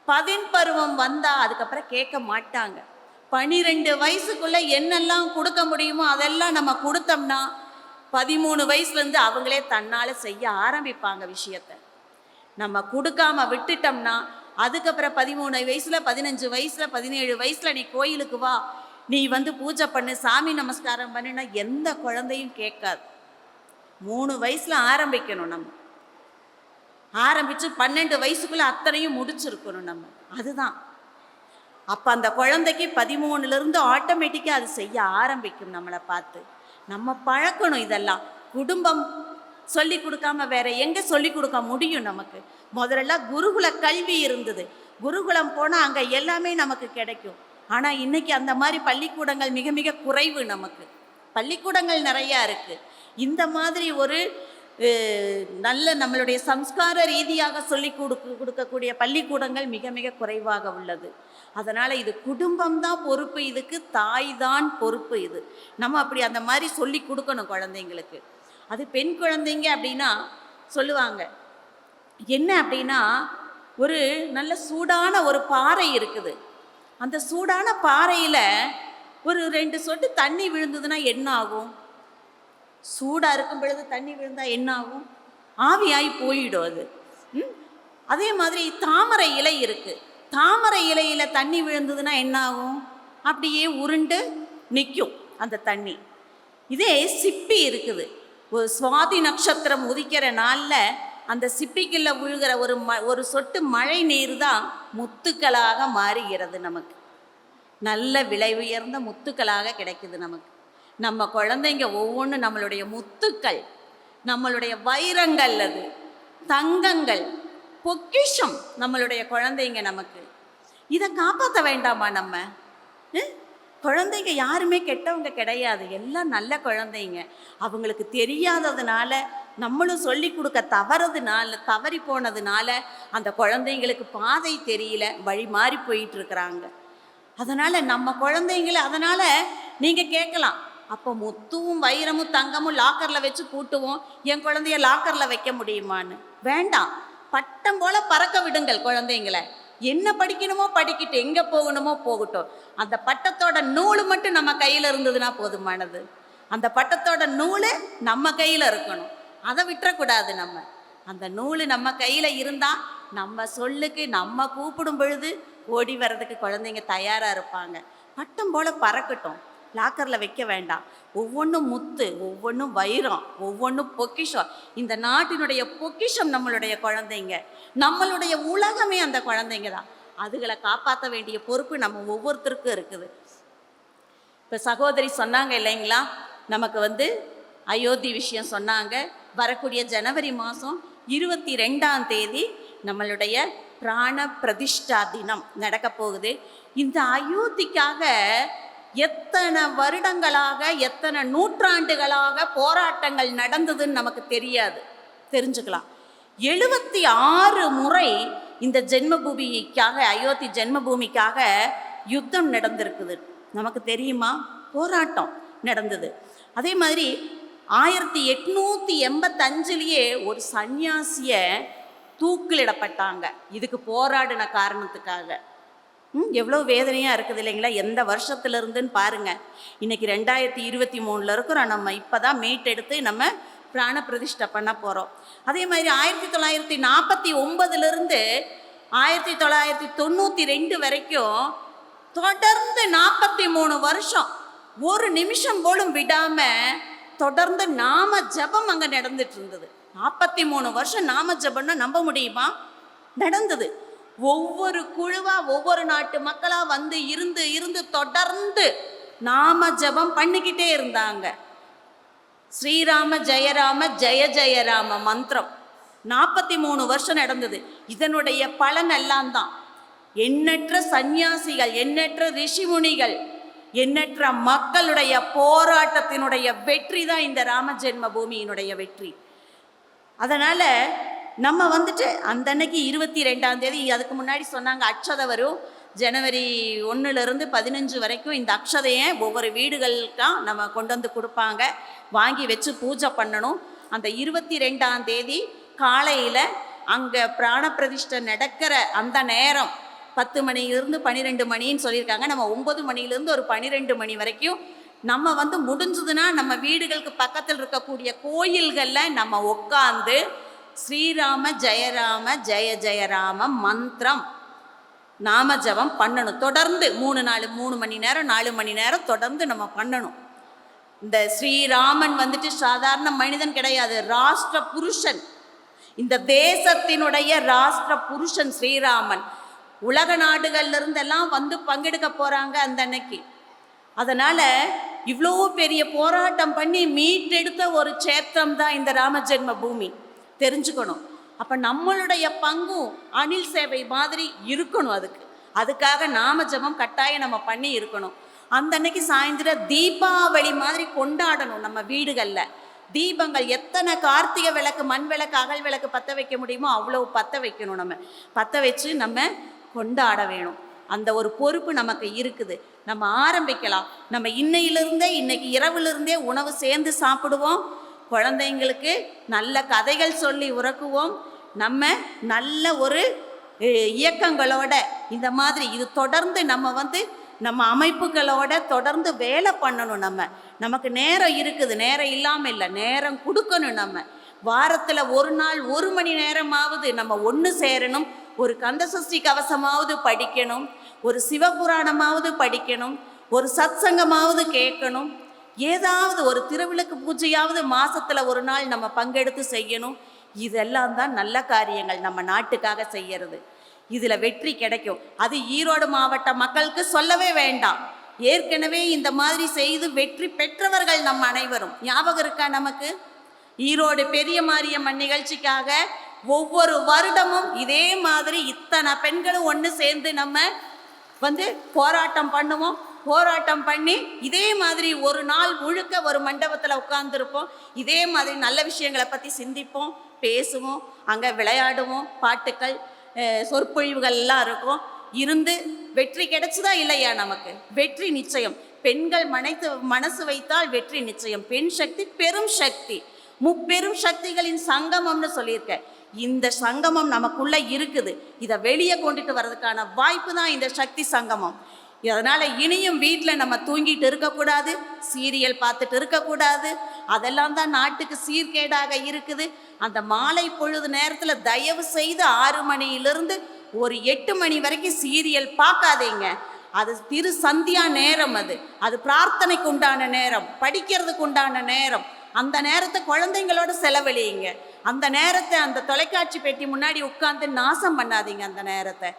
10 பருவம் வந்தால் அதுக்கப்புறம் கேட்க மாட்டாங்க. 12 வயசுக்குள்ளே என்னெல்லாம் கொடுக்க முடியுமோ அதெல்லாம் நம்ம கொடுத்தோம்னா 13 வயசுலேருந்து அவங்களே தன்னால் செய்ய ஆரம்பிப்பாங்க விஷயத்தை. நம்ம கொடுக்காம விட்டுட்டோம்னா அதுக்கப்புறம் 13 வயசில், 15 வயசில், 17 வயசில் நீ கோயிலுக்கு வா, நீ பூஜை பண்ணு, சாமி நமஸ்காரம் பண்ணுன்னா எந்த குழந்தையும் கேட்காது. 3 வயசில் ஆரம்பிக்கணும். நம்ம ஆரம்பித்து 12 வயசுக்குள்ளே அத்தனையும் முடிச்சிருக்கணும் நம்ம. அதுதான். அப்போ அந்த குழந்தைக்கு 13லேருந்து ஆட்டோமேட்டிக்காக அது செய்ய ஆரம்பிக்கும் நம்மளை பார்த்து. நம்ம பழக்கணும். இதெல்லாம் குடும்பம் சொல்லி கொடுக்காம வேற எங்கே சொல்லி கொடுக்க முடியும் நமக்கு? முதல்ல குருகுல கல்வி இருந்தது. குருகுலம் போனால் அங்கே எல்லாமே நமக்கு கிடைக்கும். ஆனால் இன்னைக்கு அந்த மாதிரி பள்ளிக்கூடங்கள் மிக மிக குறைவு. நமக்கு பள்ளிக்கூடங்கள் நிறையா இருக்குது. இந்த மாதிரி ஒரு நல்ல நம்மளுடைய சம்ஸ்கார ரீதியாக சொல்லி கொடுக்கக்கூடிய பள்ளிக்கூடங்கள் மிக மிக குறைவாக உள்ளது. அதனால் இது குடும்பம் தான் பொறுப்பு, இதுக்கு தாய் தான் பொறுப்பு. இது நம்ம அப்படி அந்த மாதிரி சொல்லி கொடுக்கணும் குழந்தைங்களுக்கு. அது பெண் குழந்தைங்க அப்படின்னா சொல்லுவாங்க என்ன அப்படின்னா, ஒரு நல்ல சூடான ஒரு பாறை இருக்குது. அந்த சூடான பாறையில் ஒரு 2 சொட்டு தண்ணி விழுந்ததுன்னா என்ன ஆகும்? சூடாக இருக்கும் பொழுது தண்ணி விழுந்தால் என்ன ஆகும்? ஆவியாகி போயிடும் அது. அதே மாதிரி தாமரை இலை இருக்குது. தாமரை இலையில் தண்ணி விழுந்ததுன்னா என்ன ஆகும்? அப்படியே உருண்டு நிற்கும் அந்த தண்ணி. இதே சிப்பி இருக்குது. ஒரு சுவாதி நட்சத்திரம் உதிக்கிற நாளில் அந்த சிப்பிக்குள்ள விழுகிற ஒரு சொட்டு மழை நீர் தான் முத்துக்களாக மாறுகிறது. நமக்கு நல்ல விலை உயர்ந்த முத்துக்களாக கிடைக்குது நமக்கு. நம்ம குழந்தைங்க ஒவ்வொன்றும் நம்மளுடைய முத்துக்கள், நம்மளுடைய வைரங்கள், அது தங்கங்கள், பொக்கிஷம் நம்மளுடைய குழந்தைங்க. நமக்கு இதை காப்பாற்ற வேண்டாமா? நம்ம குழந்தைங்க யாருமே கெட்டவங்க கிடையாது, எல்லாம் நல்ல குழந்தைங்க. அவங்களுக்கு தெரியாததுனால, நம்மளும் சொல்லி கொடுக்க தவறி போனதுனால அந்த குழந்தைங்களுக்கு பாதை தெரியல, வழி மாறி போயிட்டு இருக்கிறாங்க. அதனால் நம்ம குழந்தைங்கள, அதனால் நீங்கள் கேட்கலாம், அப்போ முத்துவும் வைரமும் தங்கமும் லாக்கரில் வச்சு பூட்டுவோம், என் குழந்தைய லாக்கரில் வைக்க முடியுமான்னு? வேண்டாம். பட்டம் போல பறக்க விடுங்கள் குழந்தைங்களை. என்ன படிக்கணுமோ படிக்கிட்டு, எங்கே போகணுமோ போகட்டும். அந்த பட்டத்தோட நூல் மட்டும் நம்ம கையில் இருந்ததுன்னா போதுமானது. அந்த பட்டத்தோட நூல் நம்ம கையில் இருக்கணும், அதை விட்டுறக்கூடாது. நம்ம அந்த நூல் நம்ம கையில் இருந்தால் நம்ம சொல்லுக்கு நம்ம கூப்பிடும் பொழுது ஓடி வர்றதுக்கு குழந்தைங்க தயாராக இருப்பாங்க. பட்டம் போல் பறக்கட்டும், லாக்கரில் வைக்க வேண்டாம். ஒவ்வொன்றும் முத்து, ஒவ்வொன்றும் வைரம், ஒவ்வொன்றும் பொக்கிஷம். இந்த நாட்டினுடைய பொக்கிஷம் நம்மளுடைய குழந்தைங்க. நம்மளுடைய உலகமே அந்த குழந்தைங்க தான். அதுகளை காப்பாற்ற வேண்டிய பொறுப்பு நம்ம ஒவ்வொருத்தருக்கும் இருக்குது. இப்போ சகோதரி சொன்னாங்க இல்லைங்களா, நமக்கு அயோத்தி விஷயம் சொன்னாங்க. வரக்கூடிய ஜனவரி மாதம் 22ஆம் தேதி நம்மளுடைய பிராண பிரதிஷ்டா தினம் நடக்க போகுது. இந்த அயோத்திக்காக எத்தனை வருடங்களாக, எத்தனை நூற்றாண்டுகளாக போராட்டங்கள் நடந்ததுன்னு நமக்கு தெரிஞ்சுக்கலாம். 76 முறை இந்த ஜென்மபூமிக்காக, அயோத்தி ஜென்மபூமிக்காக யுத்தம் நடந்திருக்குது. நமக்கு தெரியுமா? போராட்டம் நடந்தது. அதே மாதிரி 1885 ஒரு சன்னியாசிய தூக்கிலிடப்பட்டாங்க இதுக்கு போராடின காரணத்துக்காக. எவ்வளோ வேதனையாக இருக்குது இல்லைங்களா? எந்த வருஷத்துலேருந்துன்னு பாருங்கள். இன்றைக்கி 2023 இருக்கிறோம். நம்ம இப்போ தான் மீட்டெடுத்து நம்ம பிராண பிரதிஷ்டை பண்ண போகிறோம். அதே மாதிரி 1949 1992 வரைக்கும் தொடர்ந்து 43 வருஷம் ஒரு நிமிஷம் போலும் விடாமல் தொடர்ந்து நாம ஜபம் அங்கே நடந்துட்டு இருந்தது. 43 வருஷம் நாம ஜபம்னா நம்ப முடியுமா? நடந்தது. ஒவ்வொரு குழுவா, ஒவ்வொரு நாட்டு மக்களா இருந்து தொடர்ந்து நாம ஜபம் பண்ணிக்கிட்டே இருந்தாங்க. ஸ்ரீராம ஜெயராம ஜெய ஜெயராம மந்திரம் 43 வருஷம் நடந்தது. இதனுடைய பலன் எல்லாம் தான் எண்ணற்ற சந்நியாசிகள், எண்ணற்ற ரிஷிமுனிகள், எண்ணற்ற மக்களுடைய போராட்டத்தினுடைய வெற்றி தான் இந்த ராம ஜென்ம பூமியினுடைய வெற்றி. அதனால நம்ம அந்த அன்னைக்கு 22ஆம் தேதி, அதுக்கு முன்னாடி சொன்னாங்க அக்ஷதை வரும். ஜனவரி 1லேருந்து 15 வரைக்கும் இந்த அக்ஷதையை ஒவ்வொரு வீடுகளுக்காக நம்ம கொண்டு வந்து கொடுப்பாங்க. வாங்கி வச்சு பூஜை பண்ணணும். அந்த 22ஆம் தேதி காலையில் அங்கே பிராண பிரதிஷ்டை நடக்கிற அந்த நேரம் 10 மணியிலிருந்து 12 மணின்னு சொல்லியிருக்காங்க. நம்ம 9 மணிலேருந்து ஒரு 12 மணி வரைக்கும் நம்ம முடிஞ்சதுன்னா நம்ம வீடுகளுக்கு பக்கத்தில் இருக்கக்கூடிய கோயில்களில் நம்ம உட்காந்து ஸ்ரீராம ஜெயராம ஜெய ஜெயராம மந்திரம் நாம ஜபம் பண்ணணும். தொடர்ந்து 3 மணி நேரம் 4 மணி நேரம் தொடர்ந்து நம்ம பண்ணணும். இந்த ஸ்ரீராமன் சாதாரண மனிதன் கிடையாது, ராஷ்டிர புருஷன். இந்த தேசத்தினுடைய ராஷ்டிர புருஷன் ஸ்ரீராமன். உலக நாடுகள்லேருந்தெல்லாம் பங்கெடுக்க போகிறாங்க அந்த அன்னைக்கு. அதனால் இவ்வளோ பெரிய போராட்டம் பண்ணி மீட்டெடுத்த ஒரு சேத்திரம் தான் இந்த ராம ஜென்ம பூமி. தெரிஞ்சுக்கணும். அப்போ நம்மளுடைய பங்கும் அணில் சேவை மாதிரி இருக்கணும். அதுக்காக நாம ஜபம் கட்டாயம் நம்ம பண்ணி இருக்கணும். அந்த அன்னைக்கு சாயந்தரம் தீபாவளி மாதிரி கொண்டாடணும். நம்ம வீடுகளில் தீபங்கள் எத்தனை கார்த்திகை விளக்கு, மண் விளக்கு, அகல் விளக்கு பற்ற வைக்க முடியுமோ அவ்வளவு பற்ற வைக்கணும். நம்ம பற்ற வச்சு நம்ம கொண்டாட வேணும். அந்த ஒரு பொறுப்பு நமக்கு இருக்குது. நம்ம ஆரம்பிக்கலாம். நம்ம இன்னைக்கு இரவுலேருந்தே உணவு சேர்ந்து சாப்பிடுவோம். குழந்தைங்களுக்கு நல்ல கதைகள் சொல்லி உறக்குவோம். நம்ம நல்ல ஒரு இயக்கங்களோட இந்த மாதிரி இது தொடர்ந்து நம்ம அமைப்புகளோட தொடர்ந்து வேலை பண்ணணும். நமக்கு நேரம் இருக்குது, நேரம் இல்லாமல் இல்லை, நேரம் கொடுக்கணும். நம்ம வாரத்தில் ஒரு நாள் 1 மணி நேரமாவது நம்ம ஒன்று சேரணும். ஒரு கந்தசஷ்டி கவசமாவது படிக்கணும், ஒரு சிவபுராணமாவது படிக்கணும், ஒரு சத்சங்கமாவது கேட்கணும், ஏதாவது ஒரு திருவிளக்கு பூஜையாவது மாதத்தில் ஒரு நாள் நம்ம பங்கெடுத்து செய்யணும். இதெல்லாம் தான் நல்ல காரியங்கள் நம்ம நாட்டுக்காக செய்யறது. இதில் வெற்றி கிடைக்கும். அது ஈரோடு மாவட்ட மக்களுக்கு சொல்லவே வேண்டாம். ஏற்கனவே இந்த மாதிரி செய்து வெற்றி பெற்றவர்கள் நம்ம அனைவரும் ஞாபகம் இருக்கா? நமக்கு ஈரோடு பெரிய மாரியம்மன் நிகழ்ச்சிக்காக ஒவ்வொரு வருடமும் இதே மாதிரி இத்தனை பெண்களும் ஒன்று சேர்ந்து நம்ம போராட்டம் பண்ணுவோம். போராட்டம் பண்ணி இதே மாதிரி ஒரு நாள் முழுக்க ஒரு மண்டபத்தில் உட்கார்ந்துருப்போம். இதே மாதிரி நல்ல விஷயங்களை பற்றி சிந்திப்போம், பேசுவோம், அங்கே விளையாடுவோம், பாட்டுக்கள் சொற்பொழிவுகள்லாம் இருக்கும். இருந்து வெற்றி கிடைச்சதா இல்லையா? நமக்கு வெற்றி நிச்சயம். பெண்கள் மனசு வைத்தால் வெற்றி நிச்சயம். பெண் சக்தி பெரும் சக்தி, முப்பெரும் சக்திகளின் சங்கமம்னு சொல்லியிருக்க. இந்த சங்கமம் நமக்குள்ள இருக்குது. இதை வெளியே கொண்டுட்டு வர்றதுக்கான வாய்ப்பு தான் இந்த சக்தி சங்கமம். அதனால் இனியும் வீட்டில் நம்ம தூங்கிட்டு இருக்கக்கூடாது, சீரியல் பார்த்துட்டு இருக்கக்கூடாது. அதெல்லாம் தான் நாட்டுக்கு சீர்கேடாக இருக்குது. அந்த மாலை பொழுது நேரத்தில் தயவு செய்து 6 மணியிலிருந்து ஒரு 8 மணி வரைக்கும் சீரியல் பார்க்காதீங்க. அது திரு சந்தியா நேரம், அது பிரார்த்தனைக்கு உண்டான நேரம், படிக்கிறதுக்கு உண்டான நேரம். அந்த நேரத்தை குழந்தைங்களோட செலவழியுங்க. அந்த நேரத்தை அந்த தொலைக்காட்சி பெட்டி முன்னாடி உட்கார்ந்து நாசம் பண்ணாதீங்க அந்த நேரத்தை.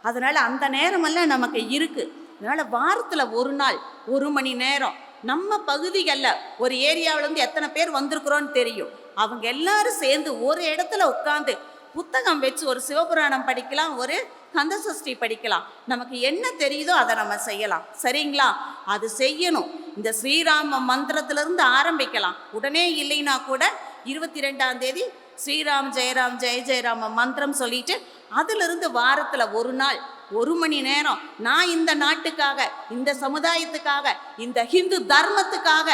அதனால் அந்த நேரமெல்லாம் நமக்கு இருக்குது. அதனால் வாரத்தில் ஒரு நாள் 1 மணி நேரம் நம்ம பகுதிகளில் ஒரு ஏரியாவிலேருந்து எத்தனை பேர் வந்திருக்கிறோன்னு தெரியும். அவங்க எல்லாரும் சேர்ந்து ஒரு இடத்துல உட்காந்து புத்தகம் வச்சு ஒரு சிவபுராணம் படிக்கலாம், ஒரு கந்தசஷ்டி படிக்கலாம். நமக்கு என்ன தெரியுதோ அதை நம்ம செய்யலாம். சரிங்களா? அது செய்யணும். இந்த ஸ்ரீராம மந்திரத்திலிருந்து ஆரம்பிக்கலாம். உடனே இல்லைன்னா கூட 22ஆம் தேதி ஸ்ரீராம் ஜெயராம் ஜெய ஜெயராம மந்திரம் சொல்லிட்டு அதிலிருந்து வாரத்தில் ஒரு நாள் 1 மணி நேரம் நான் இந்த நாட்டுக்காக, இந்த சமுதாயத்துக்காக, இந்த ஹிந்து தர்மத்துக்காக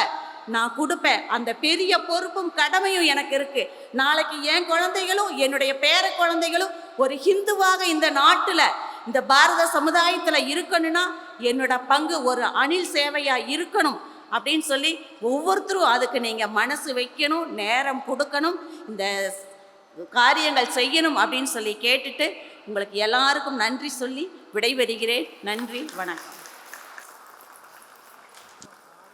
நான் கொடுப்பேன். அந்த பெரிய பொறுப்பும் கடமையும் எனக்கு இருக்கு. நாளைக்கு என் குழந்தைகளும் என்னுடைய பேர குழந்தைகளும் ஒரு ஹிந்துவாக இந்த நாட்டில், இந்த பாரத சமுதாயத்தில் இருக்கணும்னா என்னோட பங்கு ஒரு அணில் சேவையா இருக்கணும் அப்படின்னு சொல்லி ஒவ்வொருத்தரும் அதுக்கு நீங்கள் மனசு வைக்கணும், நேரம் கொடுக்கணும், இந்த காரியங்கள் செய்யணும் அப்படின்னு சொல்லி கேட்டுட்டு உங்களுக்கு எல்லாருக்கும் நன்றி சொல்லி விடைபெறுகிறேன். நன்றி, வணக்கம்.